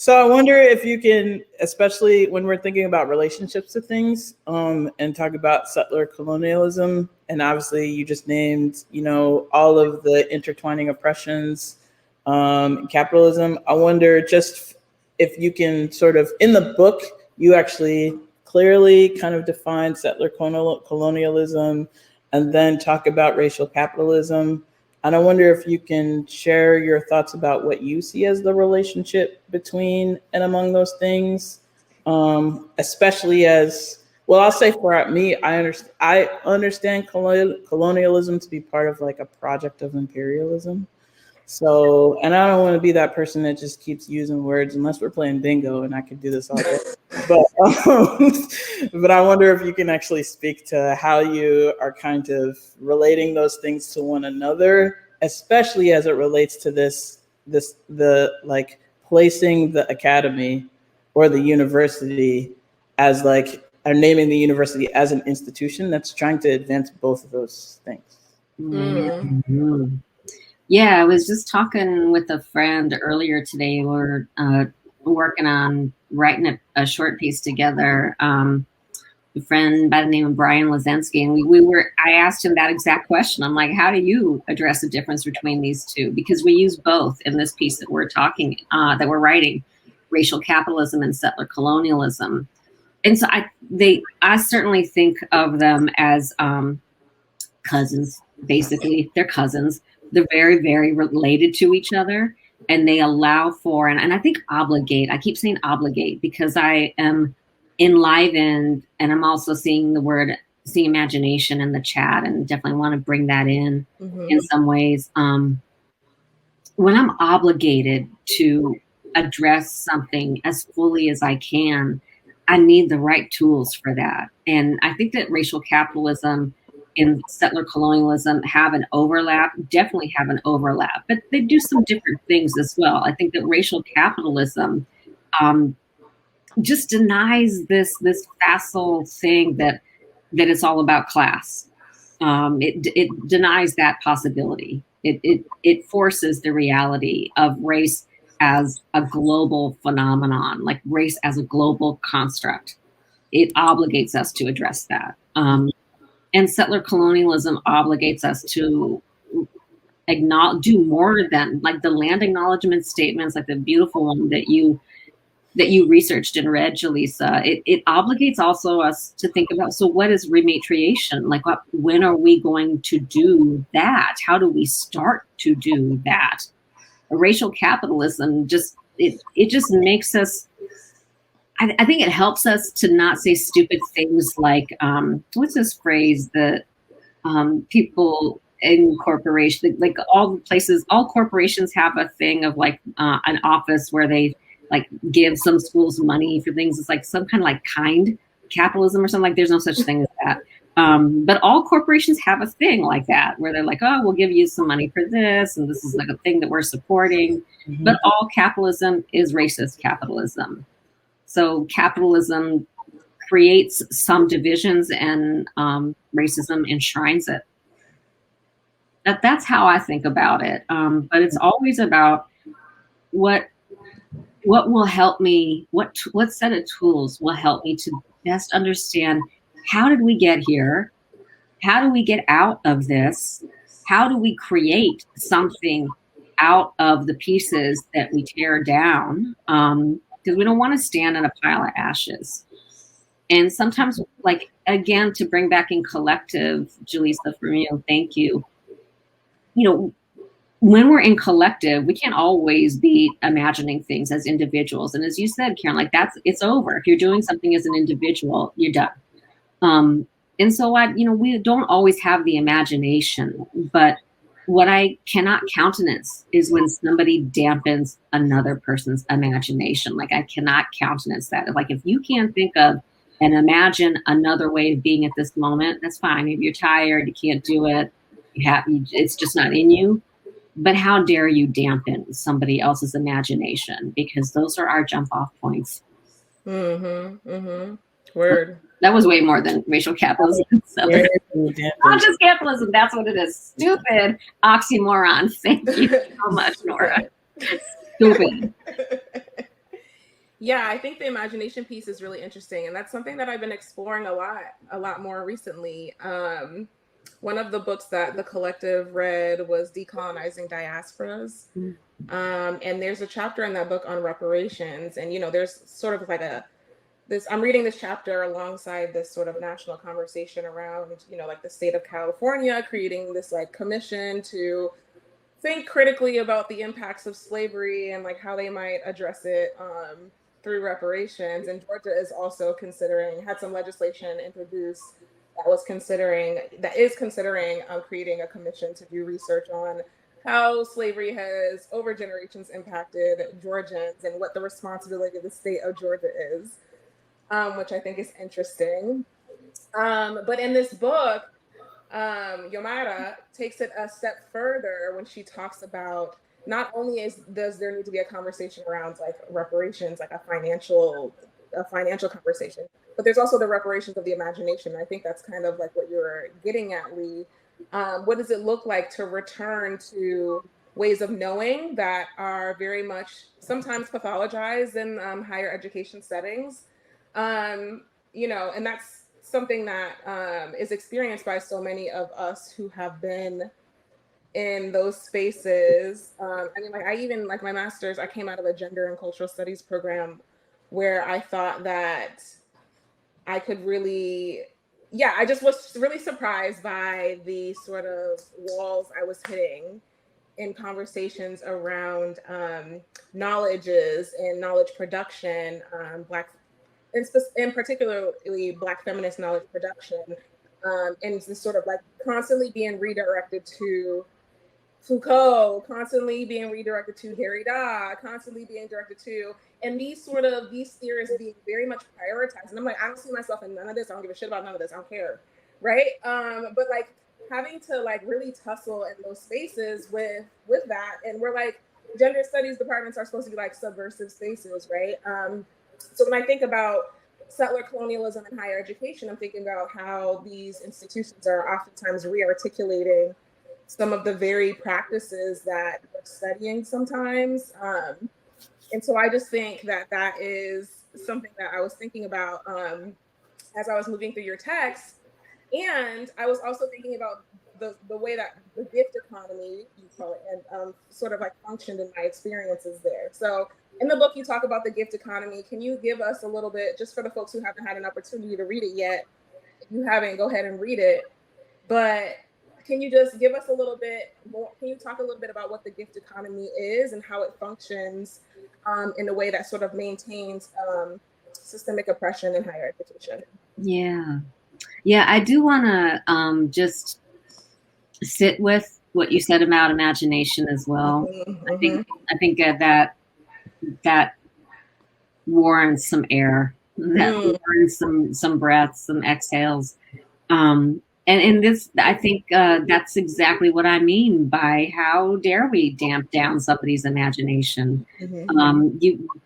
I wonder if you can, especially when we're thinking about relationships to things, and talk about settler colonialism, and obviously you just named, all of the intertwining oppressions, capitalism. I wonder just if you can sort of, in the book, you actually clearly kind of define settler colonialism and then talk about racial capitalism. And I wonder if you can share your thoughts about what you see as the relationship between and among those things, especially as, well, I'll say for me, I understand colonialism to be part of like a project of imperialism. So, and I don't want to be that person that just keeps using words unless we're playing bingo, and I could do this all day. But I wonder if you can actually speak to how you are kind of relating those things to one another, especially as it relates to the like placing the academy or the university as like, or naming the university as an institution that's trying to advance both of those things. Mm-hmm. Yeah, I was just talking with a friend earlier today. We're working on writing a short piece together. A friend by the name of Brian Lazensky, and I asked him that exact question. I'm like, how do you address the difference between these two? Because we use both in this piece that we're we're writing, racial capitalism and settler colonialism. And so I certainly think of them as cousins. Basically, they're cousins. They're very, very related to each other, and they allow for, and I think obligate, I keep saying obligate because I am enlivened, and I'm also seeing imagination in the chat, and definitely want to bring that in some ways. When I'm obligated to address something as fully as I can, I need the right tools for that. And I think that racial capitalism and settler colonialism definitely have an overlap, but they do some different things as well. I think that racial capitalism just denies this facile thing that it's all about class. It denies that possibility. It forces the reality of race as a global phenomenon, like race as a global construct. It obligates us to address that. And settler colonialism obligates us to do more than like the land acknowledgement statements, like the beautiful one that you that you researched and read, Jaleesa, it obligates also us to think about, so what is rematriation? Like, when are we going to do that? How do we start to do that? Racial capitalism it just makes us, I think it helps us to not say stupid things like, what's this phrase that people in corporations, like all corporations have a thing of like an office where they like give some schools money for things. It's like some kind of like kind capitalism or something. Like, there's no such thing as that. But all corporations have a thing like that where they're like, oh, we'll give you some money for this, and this is like a thing that we're supporting. Mm-hmm. But all capitalism is racist capitalism. So capitalism creates some divisions, and racism enshrines it. That's how I think about it. But it's always about what will help me, what set of tools will help me to best understand, how did we get here? How do we get out of this? How do we create something out of the pieces that we tear down? Because we don't want to stand in a pile of ashes. And sometimes, like, again, to bring back in collective, Jaleesa, from you, thank you. You know, when we're in collective, we can't always be imagining things as individuals. And as you said, Karen, like, it's over. If you're doing something as an individual, you're done. And so we don't always have the imagination, but what I cannot countenance is when somebody dampens another person's imagination. Like, I cannot countenance that. Like, if you can't think of and imagine another way of being at this moment, that's fine. Maybe you're tired, you can't do it, it's just not in you. But how dare you dampen somebody else's imagination? Because those are our jump off points. Mm-hmm. Mm-hmm. Word. That was way more than racial capitalism. So. Not just capitalism, that's what it is. Stupid oxymoron. Thank you so much, Nora. Stupid. Yeah, I think the imagination piece is really interesting. And that's something that I've been exploring a lot more recently. One of the books that the collective read was Decolonizing Diasporas. And there's a chapter in that book on reparations. And, there's sort of like I'm reading this chapter alongside this sort of national conversation around, like the state of California creating this like commission to think critically about the impacts of slavery and like how they might address it through reparations. And Georgia is also had some legislation introduced that is considering creating a commission to do research on how slavery has over generations impacted Georgians and what the responsibility of the state of Georgia is, which I think is interesting. But in this book, Yomara takes it a step further when she talks about not only does there need to be a conversation around like reparations, like a financial conversation, but there's also the reparations of the imagination. I think that's kind of like what you're getting at, Leigh. What does it look like to return to ways of knowing that are very much sometimes pathologized in higher education settings? And that's something that is experienced by so many of us who have been in those spaces. Like my master's, I came out of a gender and cultural studies program where I thought that I could I just was really surprised by the sort of walls I was hitting in conversations around knowledges and knowledge production, and particularly Black feminist knowledge production, and this sort of like constantly being redirected to Foucault, constantly being redirected to Derrida, constantly being directed to, and these theorists being very much prioritized. And I'm like, I don't see myself in none of this. I don't give a shit about none of this. I don't care, right? But like having to like really tussle in those spaces with that, and we're like, gender studies departments are supposed to be like subversive spaces, right? So when I think about settler colonialism in higher education, I'm thinking about how these institutions are oftentimes re-articulating some of the very practices that we're studying sometimes. And so I just think that is something that I was thinking about as I was moving through your text. And I was also thinking about the way that the gift economy, you call it, and sort of like functioned in my experiences there. So in the book, you talk about the gift economy. Can you give us a little bit, just for the folks who haven't had an opportunity to read it yet? If you haven't, go ahead and read it. But can you just give us a little bit more? Can you talk a little bit about what the gift economy is and how it functions in a way that sort of maintains systemic oppression in higher education? Yeah, I do want to just sit with what you said about imagination as well. Mm-hmm. I think that warrants some air, that warrants some breaths, some exhales. And this, I think that's exactly what I mean by how dare we damp down somebody's imagination.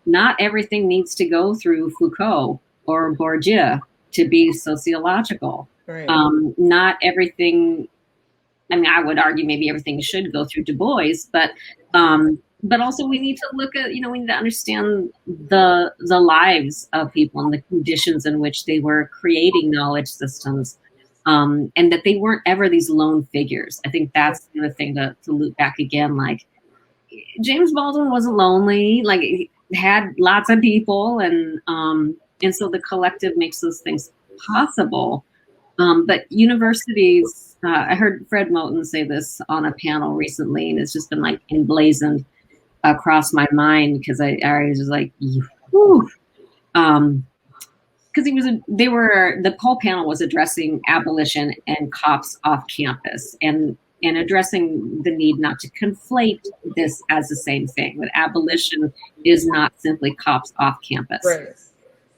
Not everything needs to go through Foucault or Bourdieu to be sociological. Right. Not everything, I mean, I would argue maybe everything should go through Du Bois, but also we need to look at, we need to understand the lives of people and the conditions in which they were creating knowledge systems. And that they weren't ever these lone figures. I think that's the other thing to loop back again. Like James Baldwin wasn't lonely. Like he had lots of people, and so the collective makes those things possible. But universities, I heard Fred Moten say this on a panel recently, and it's just been like emblazoned across my mind because I was just like, whew. Because the whole panel was addressing abolition and cops off campus and addressing the need not to conflate this as the same thing. That abolition is not simply cops off campus. Right.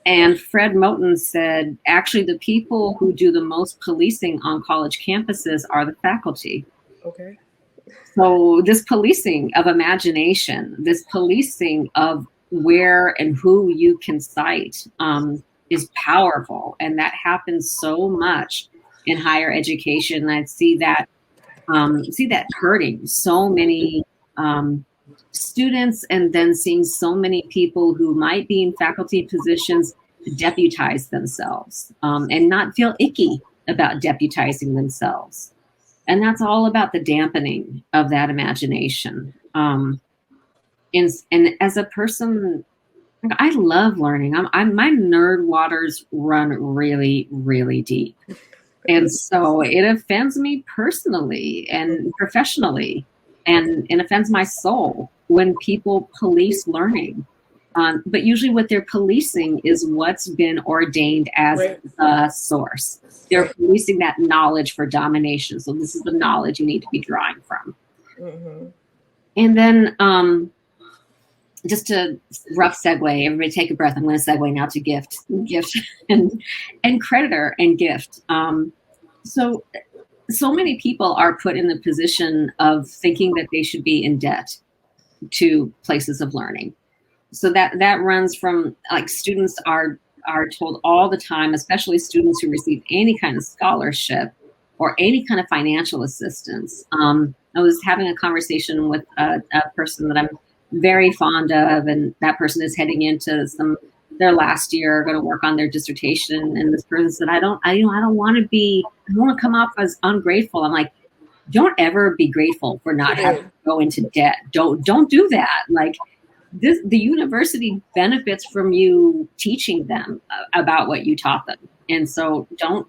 And Fred Moten said, actually, the people who do the most policing on college campuses are the faculty. Okay. So this policing of imagination, this policing of where and who you can cite, is powerful, and that happens so much in higher education. I see that hurting so many students, and then seeing so many people who might be in faculty positions deputize themselves and not feel icky about deputizing themselves. And that's all about the dampening of that imagination. And as a person, I love learning. My nerd waters run really, really deep. And so it offends me personally and professionally, and offends my soul when people police learning. But usually what they're policing is what's been ordained as the source. They're policing that knowledge for domination. So this is the knowledge you need to be drawing from. Mm-hmm. And then just a rough segue, everybody take a breath. I'm going to segue now to gift and creditor and gift. So many people are put in the position of thinking that they should be in debt to places of learning. So that runs from, like, students are told all the time, especially students who receive any kind of scholarship or any kind of financial assistance. I was having a conversation with a person that I'm very fond of, and that person is heading into their last year, going to work on their dissertation. And this person said, I don't want to come off as ungrateful. I'm like, don't ever be grateful for not having to go into debt. Don't do that. Like the university benefits from you teaching them about what you taught them. And so don't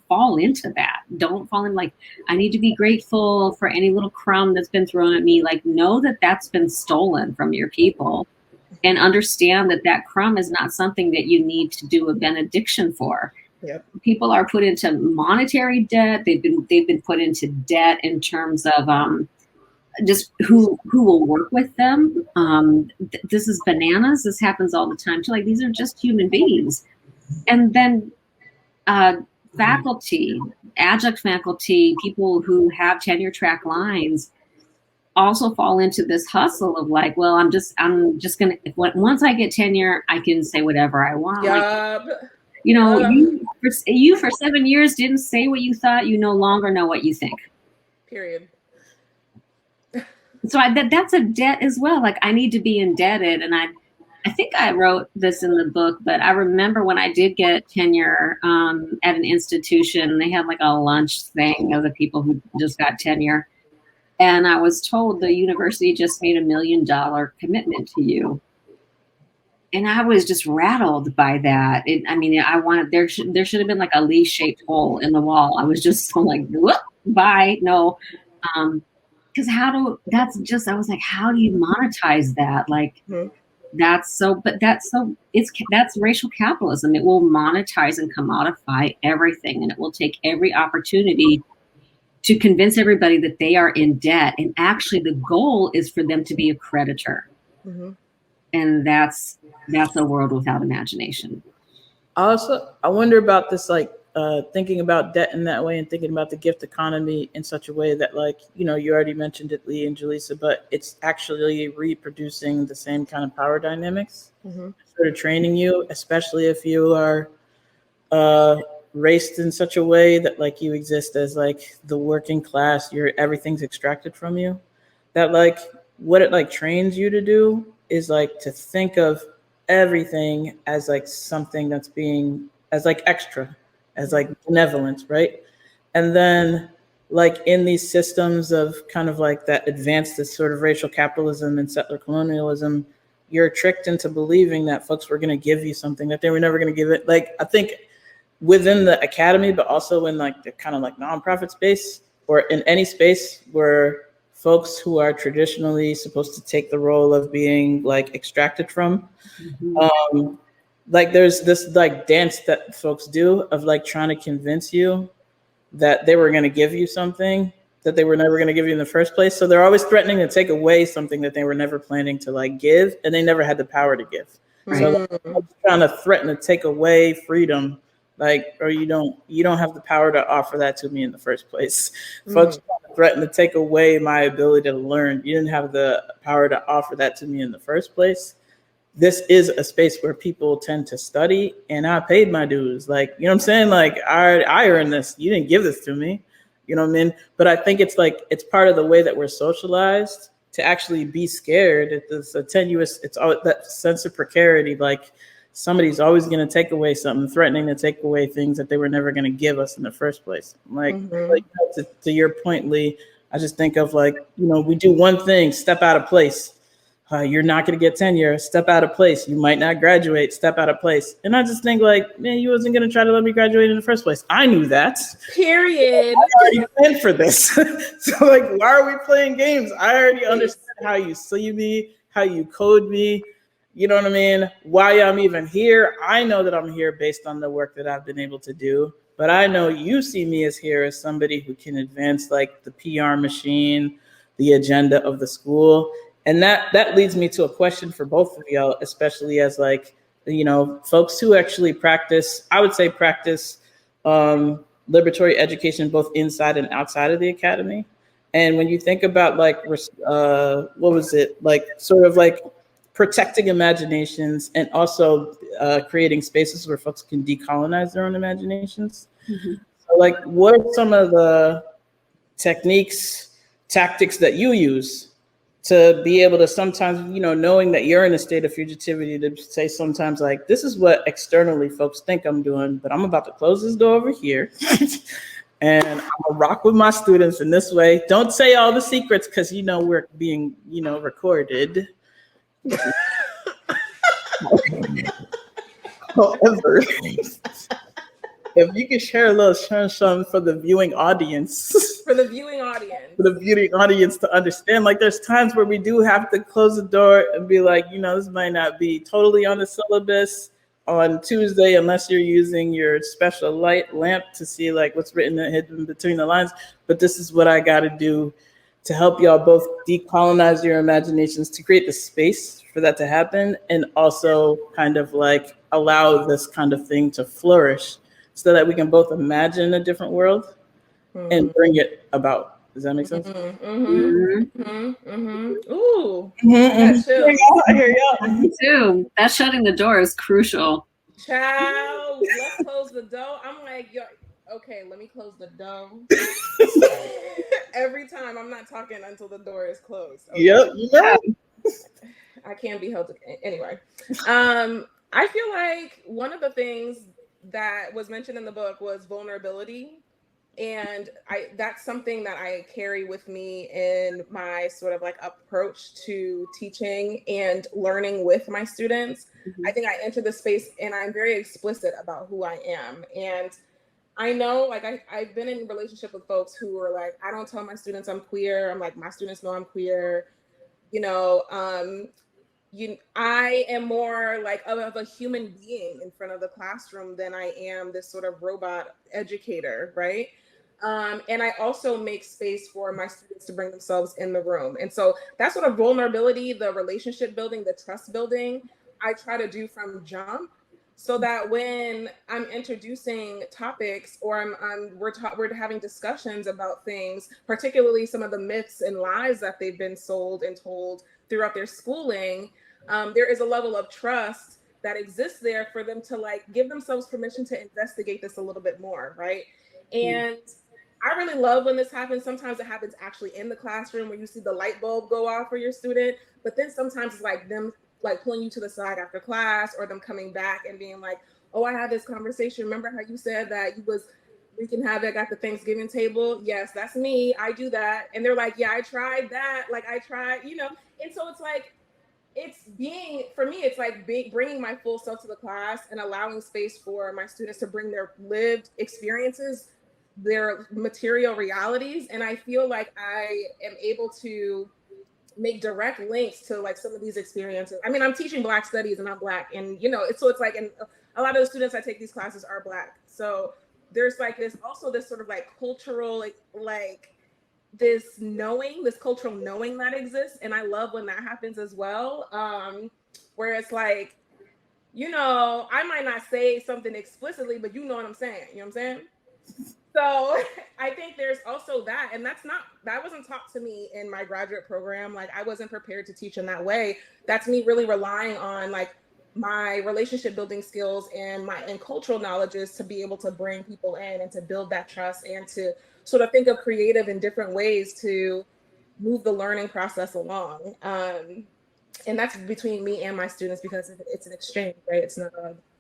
fall into that. Don't fall in like, I need to be grateful for any little crumb that's been thrown at me. Like, know that that's been stolen from your people, and understand that crumb is not something that you need to do a benediction for. Yep. People are put into monetary debt. They've been put into debt in terms of just who will work with them. This is bananas. This happens all the time too. Like, these are just human beings. And then faculty, adjunct faculty, people who have tenure track lines also fall into this hustle of like, well, I'm just gonna, once I get tenure, I can say whatever I want. Yep. Like, you for 7 years didn't say what you thought. You no longer know what you think. Period. So that's a debt as well. Like, I need to be indebted, and I think I wrote this in the book, but I remember when I did get tenure at an institution, they had like a lunch thing of the people who just got tenure. And I was told the university just made $1 million commitment to you. And I was just rattled by that. I wanted, there should have been like a Lee-shaped hole in the wall. I was just so like, whoop, bye, no. Because I was like, how do you monetize that? Like, that's racial capitalism. It will monetize and commodify everything, and it will take every opportunity to convince everybody that they are in debt. And actually the goal is for them to be a creditor. And that's a world without imagination. Also, I wonder about this, like thinking about debt in that way and thinking about the gift economy in such a way that, like, you know, you already mentioned it, Leigh and Jaleesa, but it's actually reproducing the same kind of power dynamics, sort of training you, especially if you are raced in such a way that, like, you exist as like the working class, everything's extracted from you, that like what it like trains you to do is like to think of everything as like something that's being as like extra, as like benevolent, right? And then like in these systems of kind of like that advanced this sort of racial capitalism and settler colonialism, you're tricked into believing that folks were going to give you something that they were never going to give it. Like, I think within the academy, but also in like the kind of like nonprofit space, or in any space where folks who are traditionally supposed to take the role of being like extracted from, like there's this like dance that folks do of like trying to convince you that they were going to give you something that they were never going to give you in the first place. So they're always threatening to take away something that they were never planning to like give, and they never had the power to give. So like, trying to threaten to take away freedom, like, or you don't have the power to offer that to me in the first place. Folks threaten to take away my ability to learn. You didn't have the power to offer that to me in the first place. This is a space where people tend to study, and I paid my dues. Like, you know what I'm saying? Like, I earned this. You didn't give this to me. You know what I mean? But I think it's like, it's part of the way that we're socialized to actually be scared. It's a tenuous, it's all that sense of precarity. Like, somebody's always going to take away something, threatening to take away things that they were never going to give us in the first place. Like, to your point, Leigh, I just think of like, you know, we do one thing, step out of place. You're not going to get tenure, step out of place. You might not graduate, step out of place. And I just think like, man, you wasn't going to try to let me graduate in the first place. I knew that. Period. I already planned for this. So like, why are we playing games? I already understand how you see me, how you code me. You know what I mean? Why I'm even here. I know that I'm here based on the work that I've been able to do. But I know you see me as here as somebody who can advance like the PR machine, the agenda of the school. And that leads me to a question for both of y'all, especially as like, you know, folks who actually practice liberatory education both inside and outside of the academy. And when you think about like, what was it? Like sort of like protecting imaginations and also creating spaces where folks can decolonize their own imaginations. So like, what are some of the techniques, tactics that you use to be able to sometimes, you know, knowing that you're in a state of fugitivity, to say sometimes like, this is what externally folks think I'm doing, but I'm about to close this door over here and I'm gonna rock with my students in this way. Don't say all the secrets because, you know, we're being, you know, recorded. However, if you can share a little something for the viewing audience. For the viewing audience. For the viewing audience to understand, like there's times where we do have to close the door and be like, you know, this might not be totally on the syllabus on Tuesday unless you're using your special light lamp to see like what's written hidden between the lines. But this is what I got to do to help y'all both decolonize your imaginations, to create the space for that to happen, and also kind of like allow this kind of thing to flourish so that we can both imagine a different world and bring it about. Does that make sense? Ooh. I hear y'all. Me too. That shutting the door is crucial. Child, let's close the door. I'm like, yo, okay, let me close the door. Every time I'm not talking until the door is closed. Okay. Yep, you know. I can be held anyway. I feel like one of the things that was mentioned in the book was vulnerability. And that's something that I carry with me in my sort of like approach to teaching and learning with my students. I think I enter the space and I'm very explicit about who I am. And I know, like, I've been in relationship with folks who are like, I don't tell my students I'm queer. I'm like, my students know I'm queer. You know, I am more like of a human being in front of the classroom than I am this sort of robot educator, right? And I also make space for my students to bring themselves in the room. And so that sort of vulnerability, the relationship building, the trust building, I try to do from jump, so that when I'm introducing topics or we're having discussions about things, particularly some of the myths and lies that they've been sold and told throughout their schooling, there is a level of trust that exists there for them to like give themselves permission to investigate this a little bit more, right? And I really love when this happens. Sometimes it happens actually in the classroom where you see the light bulb go off for your student, but then sometimes it's like them like pulling you to the side after class, or them coming back and being like, oh, I had this conversation. Remember how you said that you was wreaking havoc at the Thanksgiving table? Yes, that's me. I do that. And they're like, yeah, I tried that. Like I tried, you know? And so it's like, for me, it's like bringing my full self to the class and allowing space for my students to bring their lived experiences, their material realities. And I feel like I am able to make direct links to like some of these experiences. I mean, I'm teaching Black studies and I'm Black, and you know, it's like, and a lot of the students I take these classes are Black. So there's like this sort of like cultural, like this cultural knowing that exists. And I love when that happens as well. Where it's like, you know, I might not say something explicitly, but you know what I'm saying. You know what I'm saying? So I think there's also that, and that wasn't taught to me in my graduate program. Like I wasn't prepared to teach in that way. That's me really relying on like my relationship building skills and cultural knowledges to be able to bring people in and to build that trust and to sort of think of creative and different ways to move the learning process along. And that's between me and my students, because it's an exchange, right? It's not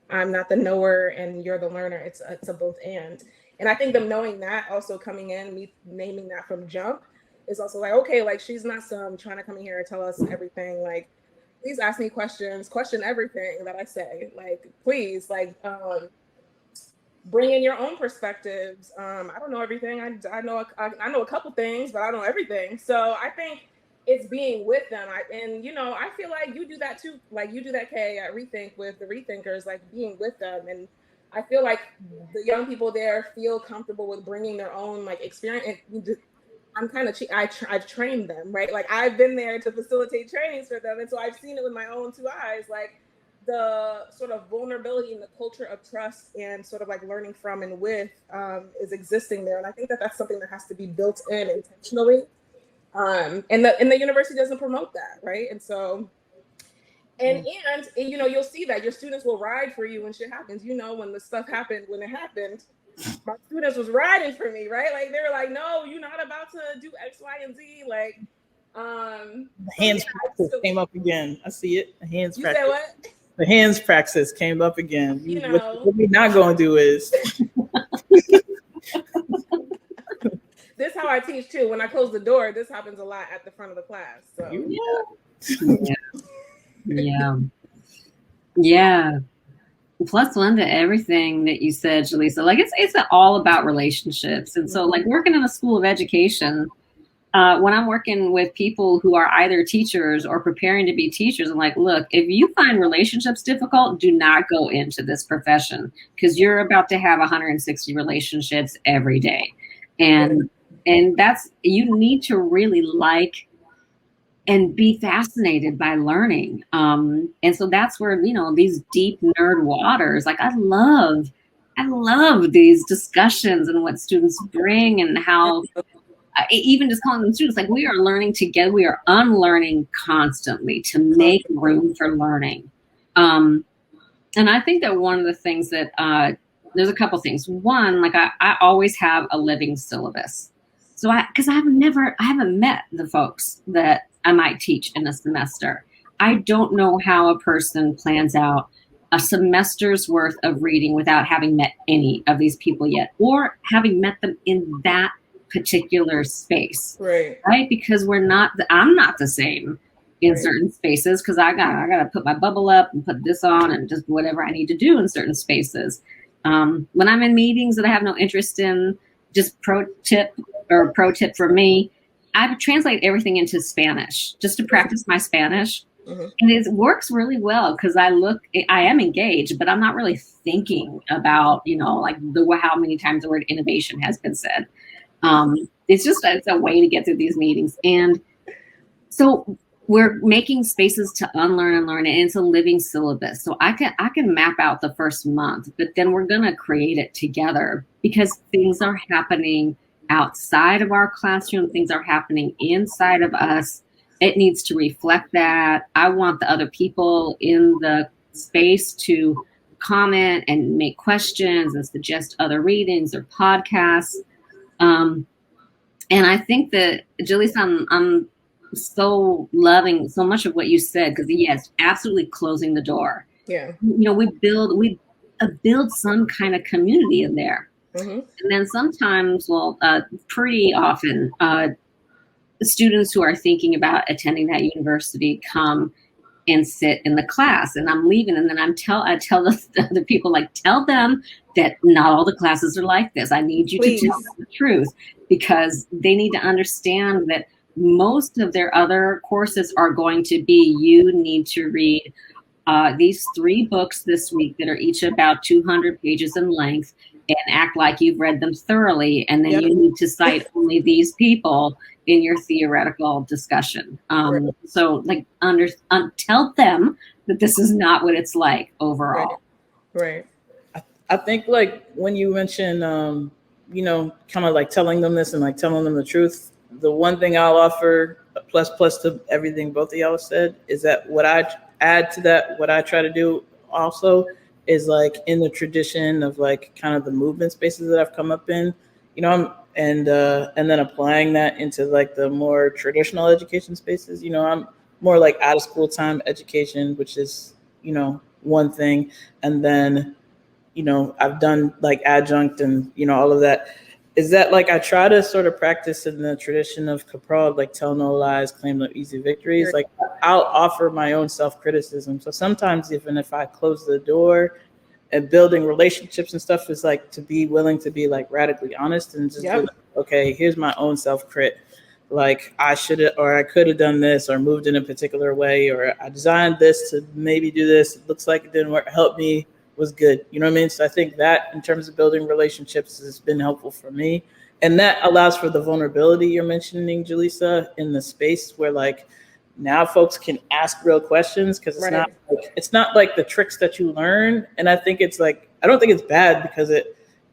I'm not the knower and you're the learner. It's a both and. And I think them knowing that, also coming in, me naming that from jump, is also like, okay, like she's not some trying to come in here and tell us everything. Like, please ask me questions, question everything that I say. Like, please, like, bring in your own perspectives. I don't know everything. I know a couple things, but I don't know everything. So I think it's being with them. And you know, I feel like you do that too. Like you do that, Kay, at Rethink with the Rethinkers, like being with them. And I feel like the young people there feel comfortable with bringing their own like experience. I'm kind of I've trained them, right? Like I've been there to facilitate trainings for them, and so I've seen it with my own two eyes. Like the sort of vulnerability and the culture of trust and sort of like learning from and with is existing there, and I think that that's something that has to be built in intentionally. And the university doesn't promote that, right? And so. And you know, you'll see that your students will ride for you when shit happens. You know, when the stuff happened, when it happened, my students was riding for me, right? Like they were like, "No, you're not about to do X, Y, and Z." Like, the hands practice came up again. I see it. The hands. You practice. said what? The hands praxis came up again. You know, what we're not going to do is. This is how I teach too. When I close the door, this happens a lot at the front of the class. So. Yeah. Plus one to everything that you said, Jaleesa. Like it's all about relationships. And so like working in a school of education, when I'm working with people who are either teachers or preparing to be teachers, I'm like, look, if you find relationships difficult, do not go into this profession, because you're about to have 160 relationships every day. And that's, you need to really like and be fascinated by learning. And so that's where, you know, these deep nerd waters, like I love these discussions and what students bring, and how even just calling them students, like we are learning together, we are unlearning constantly to make room for learning. And I think that one of the things that, there's a couple things. One, like I always have a living syllabus. So because I haven't met the folks that I might teach in a semester. I don't know how a person plans out a semester's worth of reading without having met any of these people yet, or having met them in that particular space. Right. Because I'm not the same in certain spaces, because I gotta put my bubble up and put this on and just whatever I need to do in certain spaces. When I'm in meetings that I have no interest in, just pro tip for me, I would translate everything into Spanish just to practice my Spanish. Mm-hmm. And it works really well because I am engaged, but I'm not really thinking about, like how many times the word innovation has been said. It's a way to get through these meetings. And so we're making spaces to unlearn and learn, and it's a living syllabus. So I can map out the first month, but then we're going to create it together because things are happening outside of our classroom. Things are happening inside of us. It needs to reflect that. I want the other people in the space to comment and make questions and suggest other readings or podcasts. And I think that, Julie, I'm so loving so much of what you said, because yes, absolutely closing the door. Yeah. We build some kind of community in there. Mm-hmm. And then sometimes, pretty often, the students who are thinking about attending that university come and sit in the class, and I'm leaving, and then I tell the other people, tell them that not all the classes are like this. I need you to tell them the truth, because they need to understand that most of their other courses are going to be, you need to read these 3 books this week that are each about 200 pages in length, and act like you've read them thoroughly, and then you need to cite only these people in your theoretical discussion. So tell them that this is not what it's like overall. Right. I think when you mention, kind of telling them this and telling them the truth, the one thing I'll offer plus to everything both of y'all said is that what I add to that, what I try to do also is in the tradition of kind of the movement spaces that I've come up in, and then applying that into the more traditional education spaces. I'm more out of school time education, which is, one thing. And then, I've done adjunct and, all of that. Is that I try to sort of practice in the tradition of Capral, tell no lies, claim no easy victories. I'll offer my own self-criticism. So sometimes even if I close the door, and building relationships and stuff is to be willing to be radically honest and just okay, here's my own self-crit. I should have, or I could have done this, or moved in a particular way, or I designed this to maybe do this. It looks like it didn't work. Help me was good. You know what I mean? So I think that in terms of building relationships has been helpful for me. And that allows for the vulnerability you're mentioning, Julissa, in the space where now folks can ask real questions, because it's not the tricks that you learn. And I think it's I don't think it's bad, because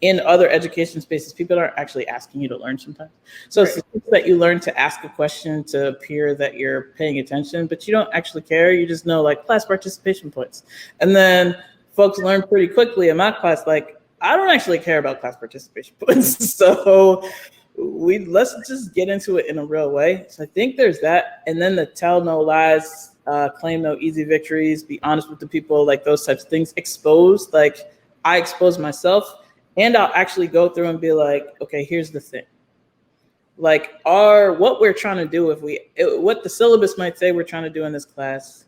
in other education spaces, people aren't actually asking you to learn sometimes. So it's the tricks that you learn to ask a question to appear that you're paying attention, but you don't actually care. You just know class participation points. And then folks learn pretty quickly in my class, I don't actually care about class participation points. So let's just get into it in a real way. So I think there's that. And then the tell no lies, claim no easy victories, be honest with the people, those types of things. Expose, I expose myself, and I'll actually go through and be okay, here's the thing. What we're trying to do, what the syllabus might say we're trying to do in this class,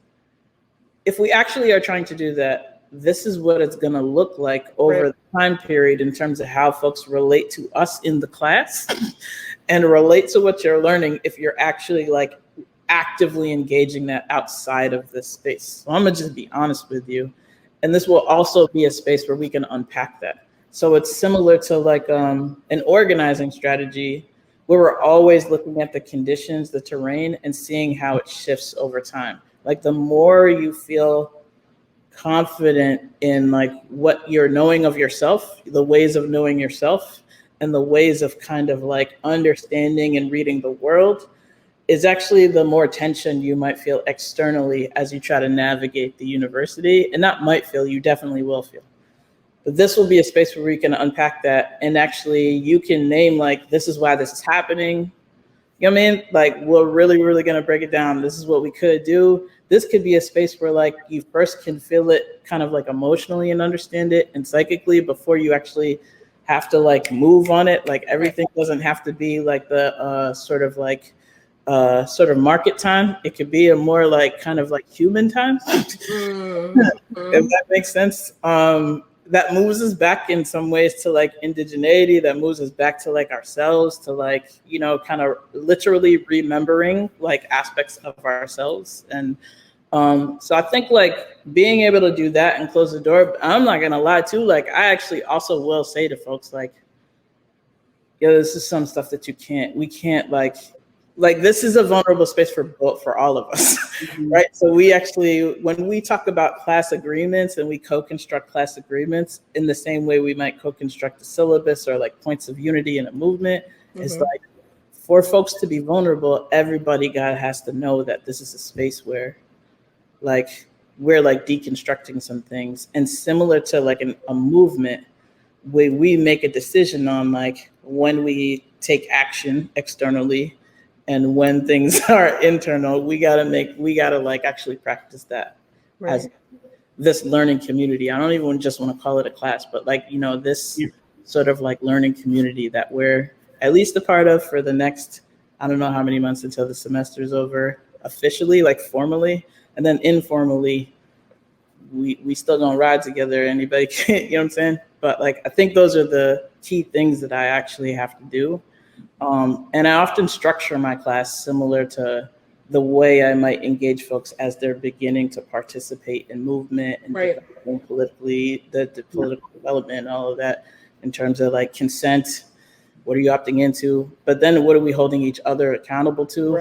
if we actually are trying to do that, this is what it's going to look like over the time period in terms of how folks relate to us in the class and relate to what you're learning if you're actually actively engaging that outside of this space. So I'm going to just be honest with you. And this will also be a space where we can unpack that. So it's similar to an organizing strategy where we're always looking at the conditions, the terrain, and seeing how it shifts over time. The more you feel confident in what you're knowing of yourself, the ways of knowing yourself, and the ways of kind of understanding and reading the world, is actually the more tension you might feel externally as you try to navigate the university. And not might feel, you definitely will feel. But this will be a space where we can unpack that, and actually you can name this is why this is happening. You know what I mean? We're really, really going to break it down. This is what we could do. this could be a space where like you first can feel it kind of like emotionally and understand it and psychically before you actually have to like move on it. Like everything doesn't have to be like the sort of market time. It could be a more like kind of like human time, if that makes sense. That moves us back in some ways to like indigeneity, that moves us back to like ourselves, to like, you know, kind of literally remembering like aspects of ourselves. And so I think like being able to do that and close the door, I'm not gonna lie too, like I actually also will say to folks like, yo, this is some stuff that we can't like this is a vulnerable space for all of us, right? So we actually, when we talk about class agreements and we co-construct class agreements in the same way we might co-construct a syllabus or like points of unity in a movement, it's like for folks to be vulnerable, everybody has to know that this is a space where like we're like deconstructing some things, and similar to like a movement, where we make a decision on like when we take action externally and when things are internal, we gotta like actually practice that as this learning community. I don't even just want to call it a class, but like, you know, this sort of like learning community that we're at least a part of for the next, I don't know how many months until the semester's over officially, like formally, and then informally, we still gonna ride together. Anybody can, you know what I'm saying? But like, I think those are the key things that I actually have to do. And I often structure my class similar to the way I might engage folks as they're beginning to participate in movement and politically, the political development and all of that, in terms of like consent, what are you opting into? But then what are we holding each other accountable to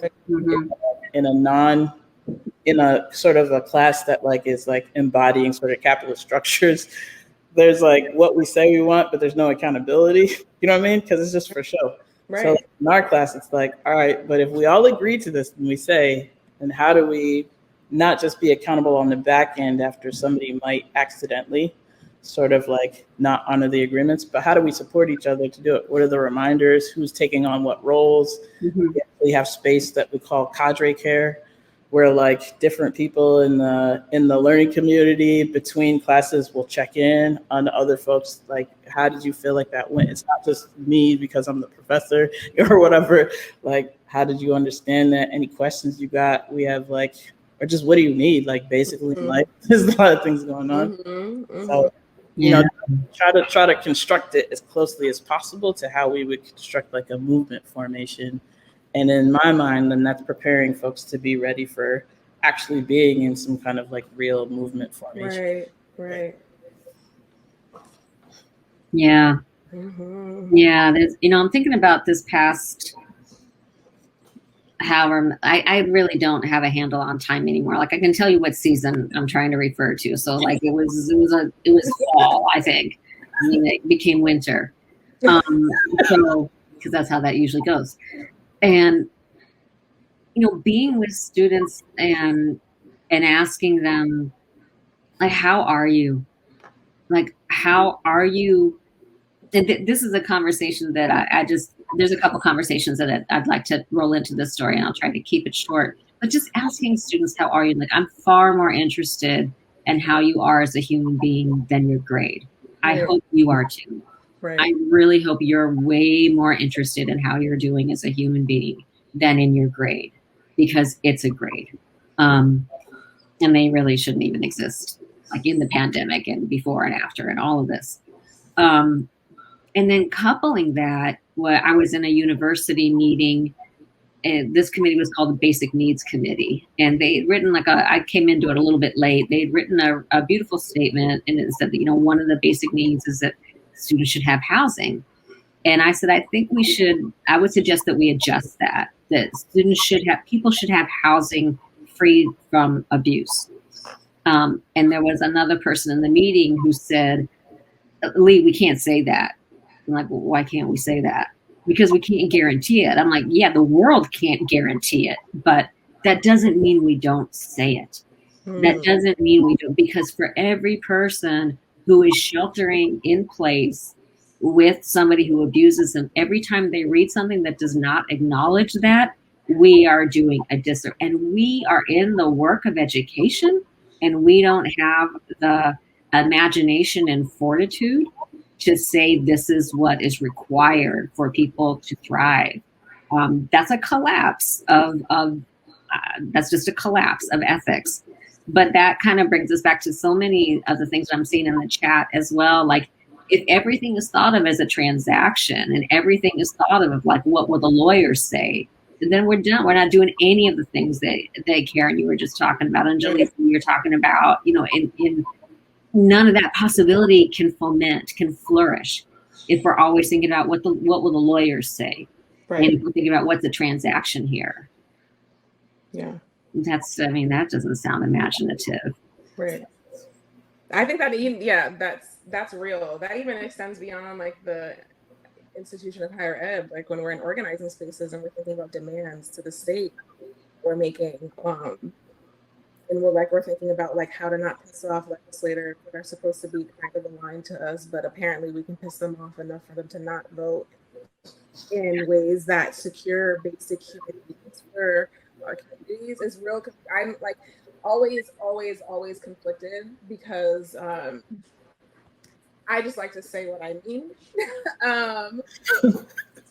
in a sort of a class that like is like embodying sort of capitalist structures. There's like what we say we want, but there's no accountability. You know what I mean? Because it's just for show. So in our class, it's like, all right, but if we all agree to this and we say, then how do we not just be accountable on the back end after somebody might accidentally sort of like not honor the agreements, but how do we support each other to do it? What are the reminders? Who's taking on what roles? We have space that we call cadre care, where like different people in the learning community between classes will check in on other folks. Like, how did you feel like that went? It's not just me because I'm the professor or whatever. Like, how did you understand that? Any questions you got? We have like, or just what do you need? Like basically in life, there's a lot of things going on. So, you know, try to construct it as closely as possible to how we would construct like a movement formation. And in my mind, then that's preparing folks to be ready for actually being in some kind of like real movement formation. Right. Yeah. Yeah. There's, you know, I'm thinking about this past, however, I really don't have a handle on time anymore. Like I can tell you what season I'm trying to refer to. So like it was fall, I think. I mean, it became winter. So, because that's how that usually goes. And, you know, being with students and asking them, like, how are you? Like, how are you? And this is a conversation that I just, there's a couple conversations that I'd like to roll into this story, and I'll try to keep it short. But just asking students, how are you? Like, I'm far more interested in how you are as a human being than your grade. I hope you are too. I really hope you're way more interested in how you're doing as a human being than in your grade, because it's a grade. And they really shouldn't even exist, like in the pandemic and before and after and all of this. And then coupling that, I was in a university meeting, and this committee was called the Basic Needs Committee. And they'd written I came into it a little bit late. They'd written a beautiful statement, and it said that, you know, one of the basic needs is that students should have housing. And I said, I would suggest that we adjust that people should have housing free from abuse. And there was another person in the meeting who said, Leigh, we can't say that. I'm like, well, why can't we say that? Because we can't guarantee it. I'm like, yeah, the world can't guarantee it, but that doesn't mean we don't say it. That doesn't mean we don't, because for every person who is sheltering in place with somebody who abuses them, every time they read something that does not acknowledge that, we are doing a disservice. And we are in the work of education, and we don't have the imagination and fortitude to say this is what is required for people to thrive. That's a collapse of that's just a collapse of ethics. But that kind of brings us back to so many of the things I'm seeing in the chat as well. Like, if everything is thought of as a transaction and everything is thought of like, what will the lawyers say? And then we're done. We're not doing any of the things that Karen, you were just talking about, and Jalisa, you're talking about, you know, in none of that possibility can foment, can flourish if we're always thinking about what will the lawyers say, right? And if we're thinking about what's the transaction here. Yeah, I mean, that doesn't sound imaginative, right? I think that that's real. That even extends beyond like the institution of higher ed. Like when we're in organizing spaces and we're thinking about demands to the state we're making, and we're thinking about like how to not piss off legislators that are supposed to be kind of aligned to us, but apparently we can piss them off enough for them to not vote in ways that secure basic human needs for our communities is real. I'm like always conflicted because I just like to say what I mean.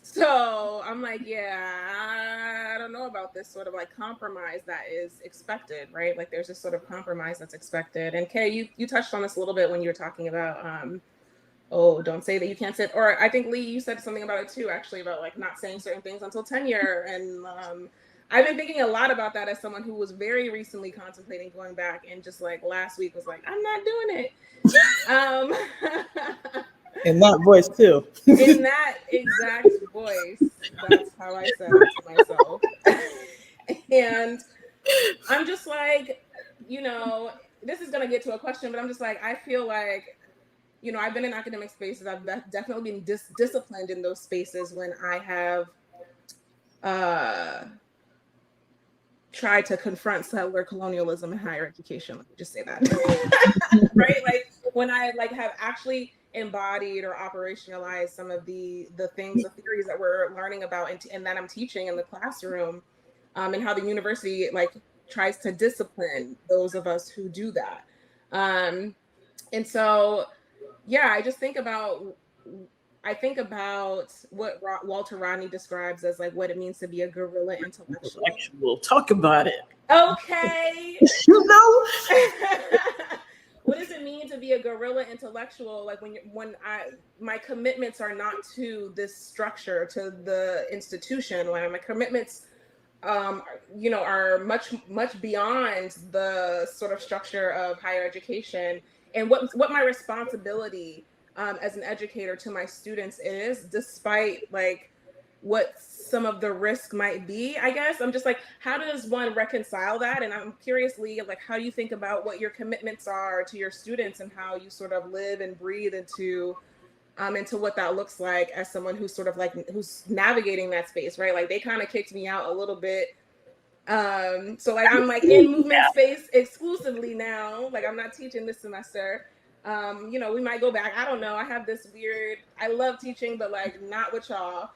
So I'm like, yeah, I don't know about this sort of like compromise that is expected, right? Like there's this sort of compromise that's expected. And Kay, you touched on this a little bit when you were talking about, don't say that you can't sit. Or I think Leigh, you said something about it too, actually, about like not saying certain things until tenure. And I've been thinking a lot about that as someone who was very recently contemplating going back, and just like last week was like, I'm not doing it. In that voice too. In that exact voice. That's how I said it to myself. And I'm just like, you know, this is going to get to a question, but I'm just like, I feel like, you know, I've been in academic spaces. I've definitely been disciplined in those spaces when I have tried to confront settler colonialism in higher education. Let me just say that. Right? Like when I like have actually embodied or operationalized some of the things, the theories that we're learning about and that I'm teaching in the classroom, and how the university like tries to discipline those of us who do that. And so, yeah, I think about what Walter Rodney describes as like what it means to be a guerrilla intellectual. Talk about it. Okay. You know? What does it mean to be a guerrilla intellectual? Like my commitments are not to this structure, to the institution. Like my commitments, you know, are much beyond the sort of structure of higher education, and what my responsibility as an educator to my students is, despite like what some of the risk might be, I guess. I'm just like, how does one reconcile that? And I'm curiously like, how do you think about what your commitments are to your students and how you sort of live and breathe into what that looks like as someone who's sort of like, who's navigating that space, right? Like they kind of kicked me out a little bit. So like, I'm like in movement space exclusively now. Like I'm not teaching this semester. You know, we might go back. I don't know. I have this weird, I love teaching, but like not with y'all.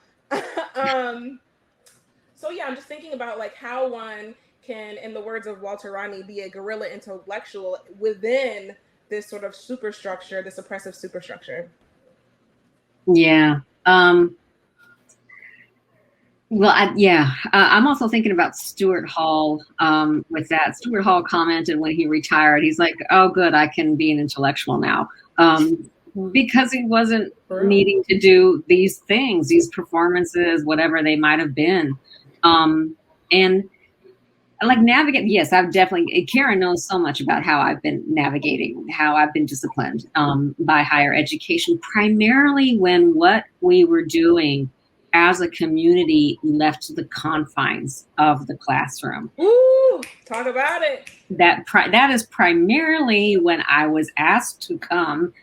So yeah, I'm just thinking about like how one can, in the words of Walter Rodney, be a guerrilla intellectual within this sort of superstructure, this oppressive superstructure. Yeah. Well, I'm also thinking about Stuart Hall with that. Stuart Hall commented when he retired, he's like, oh, good, I can be an intellectual now. Because he wasn't needing to do these things, these performances, whatever they might have been. And like navigate, yes, I've definitely, Karen knows so much about how I've been navigating, how I've been disciplined by higher education, primarily when what we were doing as a community left to the confines of the classroom. Ooh, talk about it. That is primarily when I was asked to come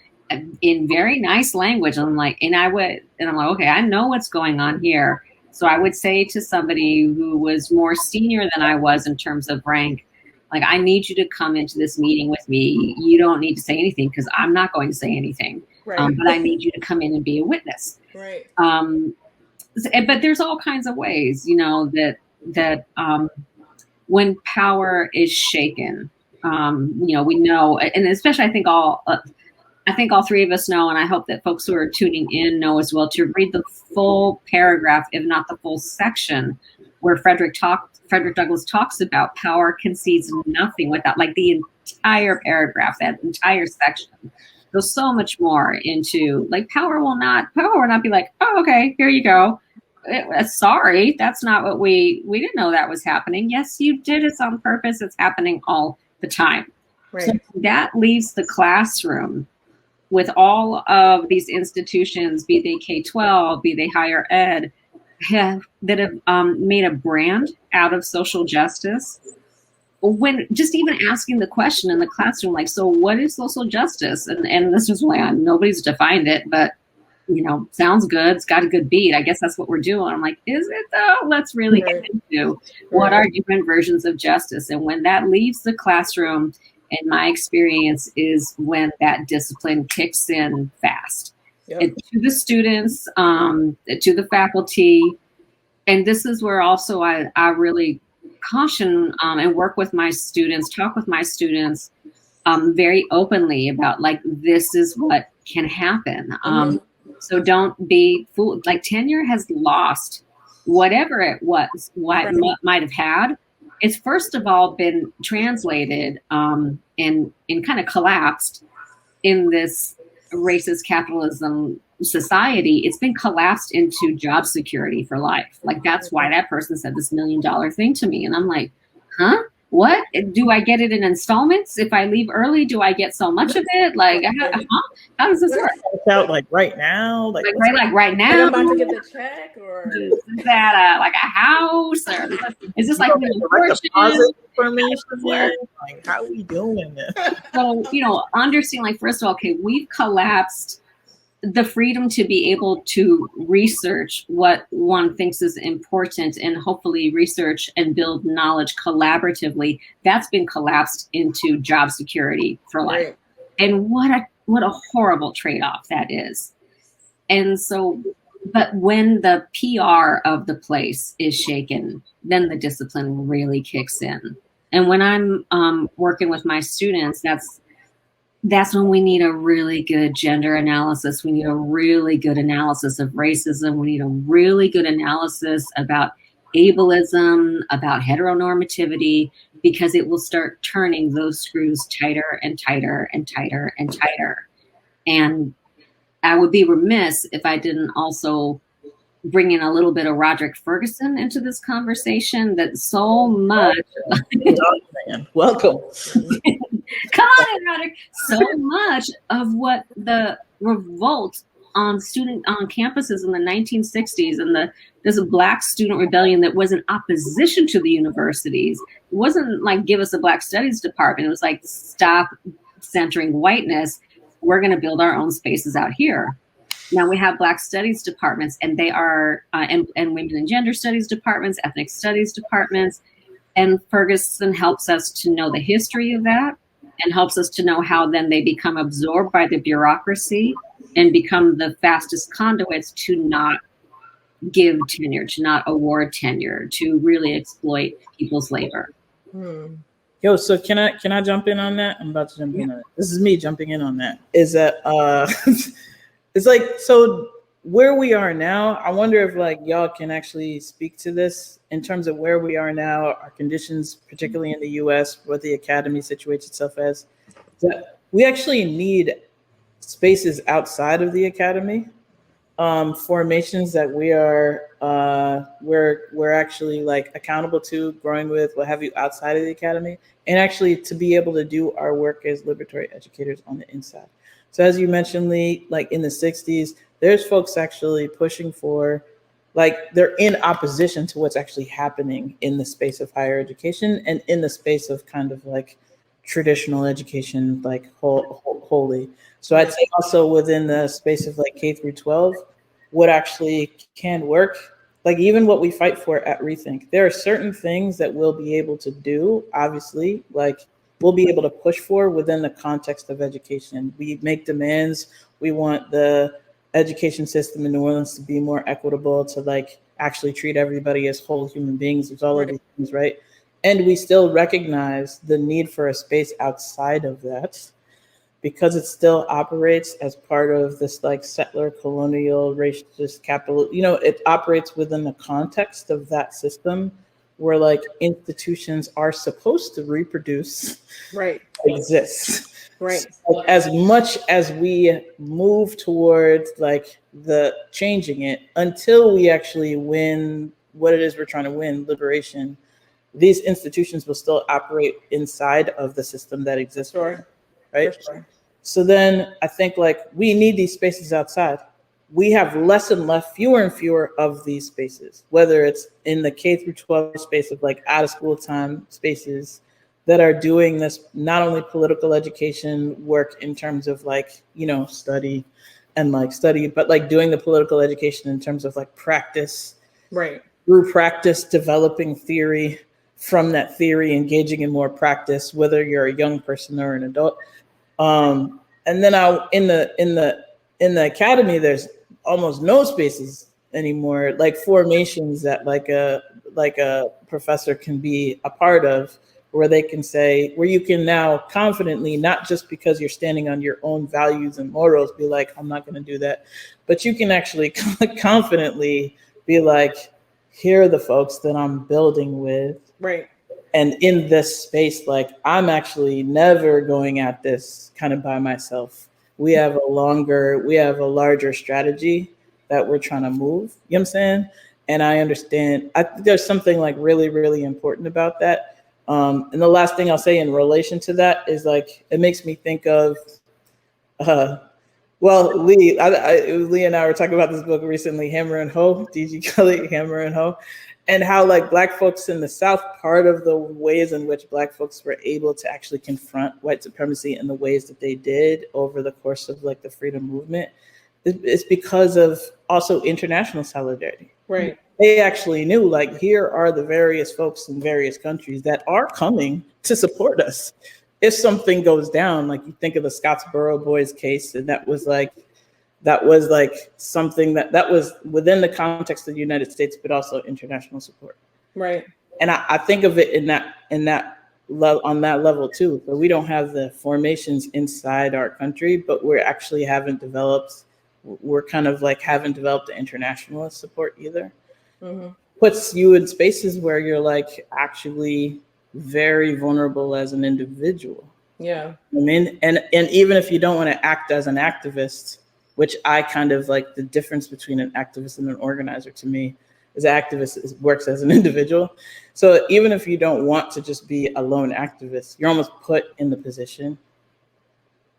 in very nice language. I'm like, okay, I know what's going on here. So I would say to somebody who was more senior than I was in terms of rank, like, I need you to come into this meeting with me. You don't need to say anything because I'm not going to say anything. Right. But I need you to come in and be a witness. Right. But there's all kinds of ways, you know, that that when power is shaken, we know, and especially I think all three of us know, and I hope that folks who are tuning in know as well, to read the full paragraph, if not the full section, where Frederick Douglass talks about power concedes nothing without, like the entire paragraph, that entire section goes so much more into like power will not be like, oh, okay, here you go. Sorry, that's not what we didn't know that was happening. Yes, you did. It's on purpose. It's happening all the time. Right. So that leaves the classroom with all of these institutions, be they K-12, be they higher ed, that have made a brand out of social justice. When just even asking the question in the classroom, like, so what is social justice? And this is why nobody's defined it, but sounds good. It's got a good beat. I guess that's what we're doing. I'm like, is it though? Let's really get into what are different versions of justice. And when that leaves the classroom, in my experience, is when that discipline kicks in fast. Yep. To the students, to the faculty. And this is where also I really caution and work with my students, talk with my students very openly about, like, this is what can happen. So don't be fooled. Like, tenure has lost whatever it was, what it might have had. It's first of all been translated and kind of collapsed in this racist capitalism society. It's been collapsed into job security for life. Like, that's why that person said this $1 million thing to me. And I'm like, huh? What? Do I get it in installments? If I leave early, do I get so much of it? Like, how does this work? Out like right now? Like right now? Like I'm about to get the check, or is that like a house? Or is this like a deposit information? Like, how are we doing this? So, understand, like, first of all, okay, we've collapsed the freedom to be able to research what one thinks is important and hopefully research and build knowledge collaboratively. That's been collapsed into job security for life. Right. And what a horrible trade-off that is. And so, but when the PR of the place is shaken, then the discipline really kicks in. And when I'm working with my students, that's when we need a really good gender analysis. We need a really good analysis of racism. We need a really good analysis about ableism, about heteronormativity, because it will start turning those screws tighter and tighter and tighter and tighter. And I would be remiss if I didn't also bring in a little bit of Roderick Ferguson into this conversation. That so much. Welcome. Come on, Roderick. So much of what the revolt on campuses in the 1960s and there's a Black student rebellion that was in opposition to the universities. It wasn't like, give us a Black studies department. It was like, stop centering whiteness. We're going to build our own spaces out here. Now we have Black studies departments, and they are, and women and gender studies departments, ethnic studies departments. And Ferguson helps us to know the history of that and helps us to know how then they become absorbed by the bureaucracy and become the fastest conduits to not give tenure, to not award tenure, to really exploit people's labor. Yo, so can I jump in on that? I'm about to jump in on it. This is me jumping in on that. Is that it's like, so where we are now, I wonder if like y'all can actually speak to this in terms of where we are now, our conditions, particularly in the US, what the academy situates itself as. That we actually need spaces outside of the academy, formations that we're actually like accountable to, growing with, what have you, outside of the academy, and actually to be able to do our work as liberatory educators on the inside. So as you mentioned, Leigh, like in the 60s, there's folks actually pushing for, like, they're in opposition to what's actually happening in the space of higher education and in the space of kind of like traditional education, like wholly. So I'd say also within the space of like K through 12, what actually can work, like even what we fight for at Rethink, there are certain things that we'll be able to do, obviously, like we'll be able to push for within the context of education. We make demands. We want the education system in New Orleans to be more equitable, to like actually treat everybody as whole human beings. There's all of these things, right? And we still recognize the need for a space outside of that, because it still operates as part of this like settler, colonial, racist, capital, it operates within the context of that system where like institutions are supposed to reproduce, exist. Right. So as much as we move towards like the changing it, until we actually win what it is we're trying to win, liberation, these institutions will still operate inside of the system that exists. Sure. Right. Sure. So then I think like we need these spaces outside. We have less and less, fewer and fewer of these spaces, whether it's in the K through 12 space of like out of school time spaces that are doing this, not only political education work in terms of like, study, but like doing the political education in terms of like practice, through practice, developing theory, from that theory, engaging in more practice, whether you're a young person or an adult. And then in the academy, there's almost no spaces anymore, like formations that like a professor can be a part of, where they can say, where you can now confidently, not just because you're standing on your own values and morals, be like, I'm not going to do that, but you can actually confidently be like, here are the folks that I'm building with. Right. And in this space, like I'm actually never going at this kind of by myself. We have a larger strategy that we're trying to move. You know what I'm saying? And I understand. I think there's something like really, really important about that. And the last thing I'll say in relation to that is like, it makes me think of, Leigh and I were talking about this book recently, Hammer and Hoe, D.G. Kelly, Hammer and Hoe, and how like Black folks in the South, part of the ways in which Black folks were able to actually confront white supremacy in the ways that they did over the course of like the freedom movement, is because of also international solidarity. Right. They actually knew like, here are the various folks in various countries that are coming to support us if something goes down. Like you think of the Scottsboro Boys case, and that was like something that was within the context of the United States, but also international support. Right. And I think of it on that level too. So we don't have the formations inside our country, but haven't developed the internationalist support either. Mm-hmm. Puts you in spaces where you're like actually very vulnerable as an individual. Yeah. I mean, and even if you don't want to act as an activist, which I kind of like, the difference between an activist and an organizer to me is activist works as an individual. So even if you don't want to just be a lone activist, you're almost put in the position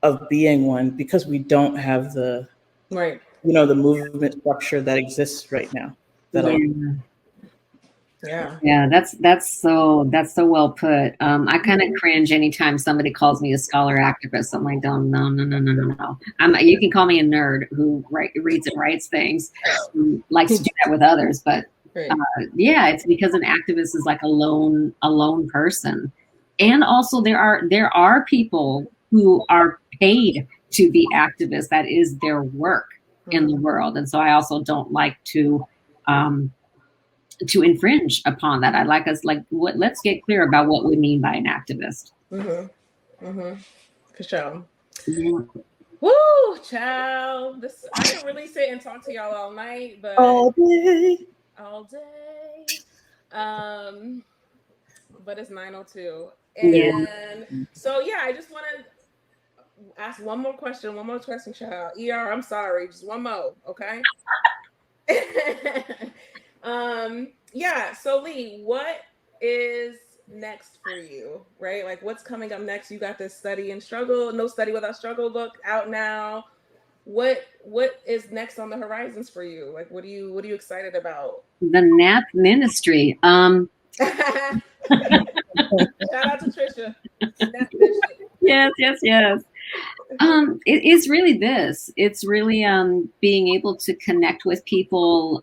of being one, because we don't have the the movement structure that exists right now. Yeah, that's so well put. I kind of cringe anytime somebody calls me a scholar activist. I'm like, oh, no. You can call me a nerd who reads and writes things, who likes to do that with others. But it's because an activist is like a lone person. And also there are people who are paid to be activists. That is their work in the world. And so I also don't like to infringe upon that. I'd like us let's get clear about what we mean by an activist. For sure. Yeah. Woo, child. I can really sit and talk to y'all all night, but all day. But it's 9:02. And so I just want to ask one more question, child. ER, I'm sorry, just one more, okay? So Leigh, what is next for you, right? Like what's coming up next? You got this Study and Struggle, No Study Without Struggle book out now. What is next on the horizons for you? Like what are you excited about? The NAP ministry. Shout out to Trisha. NAP ministry. Yes. It's really this. It's really being able to connect with people,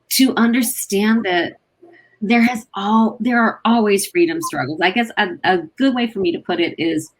to understand that there are always freedom struggles. I guess a good way for me to put it is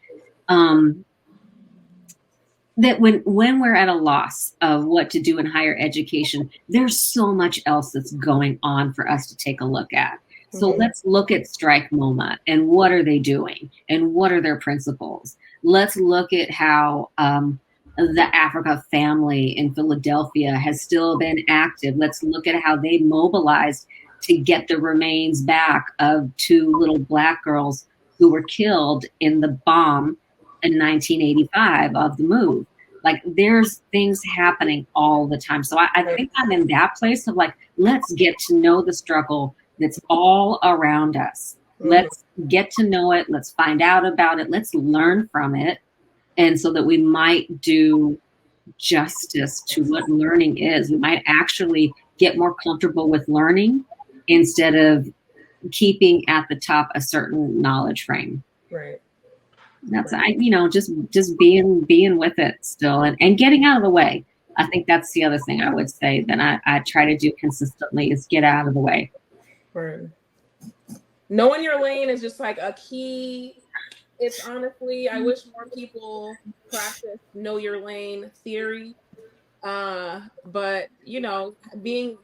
that when we're at a loss of what to do in higher education, there's so much else that's going on for us to take a look at. So let's look at Strike MoMA and what are they doing and what are their principles. Let's look at how the Africa family in Philadelphia has still been active. Let's look at how they mobilized to get the remains back of 2 little Black girls who were killed in the bomb in 1985 of the move. Like, there's things happening all the time. So I think I'm in that place of like, let's get to know the struggle that's all around us. Let's get to know it. Let's find out about it. Let's learn from it. And so that we might do justice to what learning is. We might actually get more comfortable with learning instead of keeping at the top a certain knowledge frame. Right. That's just being with it still and getting out of the way. I think that's the other thing I would say that I try to do consistently is get out of the way. Right. Knowing your lane is just like a key. It's honestly, I wish more people practice know your lane theory. But being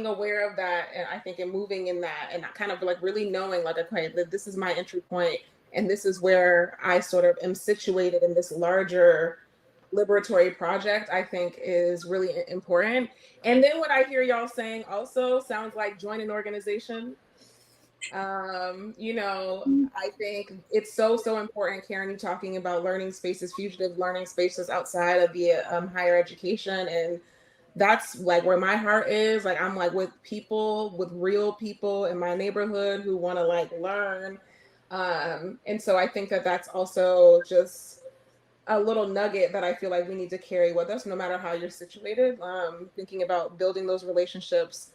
aware of that, and I think and moving in that, and kind of like really knowing like, okay, that this is my entry point, and this is where I sort of am situated in this larger liberatory project, I think is really important. And then what I hear y'all saying also sounds like join an organization. I think it's so important, Karen, you talking about learning spaces, fugitive learning spaces outside of the higher education. And that's like where my heart is. Like, I'm like with people, with real people in my neighborhood who want to like learn. And so I think that that's also just a little nugget that I feel like we need to carry with us, no matter how you're situated. Thinking about building those relationships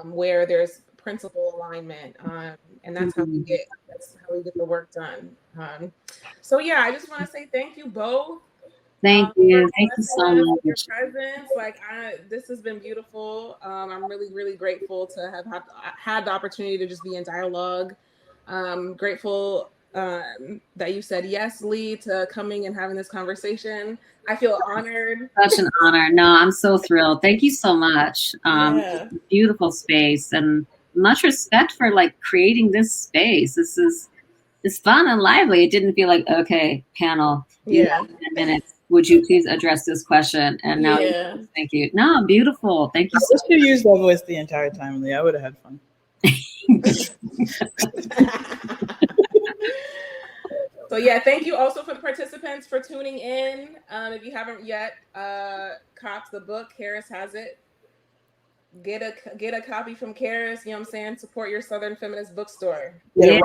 where there's principle alignment, and that's how we get the work done. So yeah, I just want to say thank you both. Thank you so much. Your presence, this has been beautiful. I'm really grateful to have had the opportunity to just be in dialogue. Grateful that you said yes, Leigh, to coming and having this conversation. I feel honored. Such an honor. No, I'm so thrilled. Thank you so much. Beautiful space and much respect for like creating this space. It's fun and lively. It didn't feel like, okay, panel, 10 minutes. Would you please address this question? And now, thank you. No, beautiful. Thank you. I wish you used that voice the entire time, Leigh. I would have had fun. So yeah, thank you also for the participants for tuning in. If you haven't yet copped the book, Karis has it. Get a copy from Karis, you know what I'm saying? Support your Southern feminist bookstore. Yeah,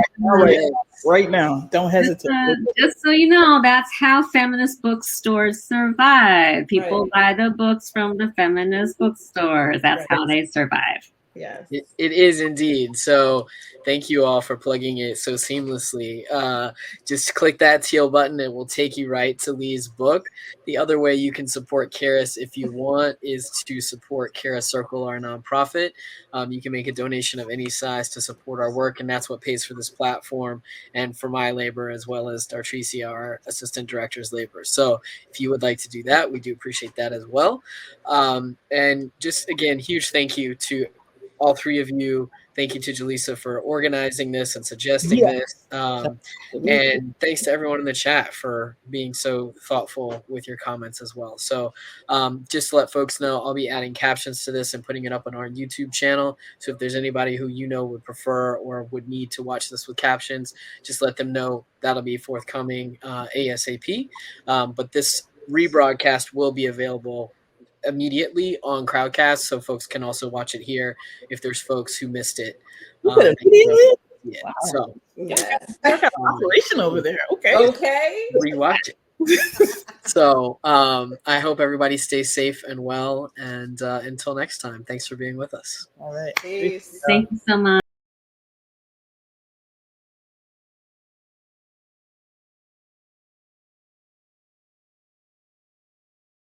right now. Don't hesitate. Just so you know, that's how feminist bookstores survive. People buy the books from the feminist bookstores. That's how they survive. Yes. It is indeed. So thank you all for plugging it so seamlessly. Just click that teal button. It will take you right to Leigh's book. The other way you can support Karis if you want is to support Karis Circle, our nonprofit. You can make a donation of any size to support our work, and that's what pays for this platform and for my labor, as well as Dartricia, our assistant director's labor. So if you would like to do that, we do appreciate that as well. And just, again, huge thank you to all three of you. Thank you to Jaleesa for organizing this and suggesting this. And thanks to everyone in the chat for being so thoughtful with your comments as well. So just to let folks know, I'll be adding captions to this and putting it up on our YouTube channel. So if there's anybody who would prefer or would need to watch this with captions, just let them know. That'll be forthcoming ASAP. But this rebroadcast will be available immediately on Crowdcast, so folks can also watch it here if there's folks who missed it. Immediately? Wow. So operation over there. Okay. Rewatch it. So I hope everybody stays safe and well, and until next time, thanks for being with us. All right. Peace. Thank you so much.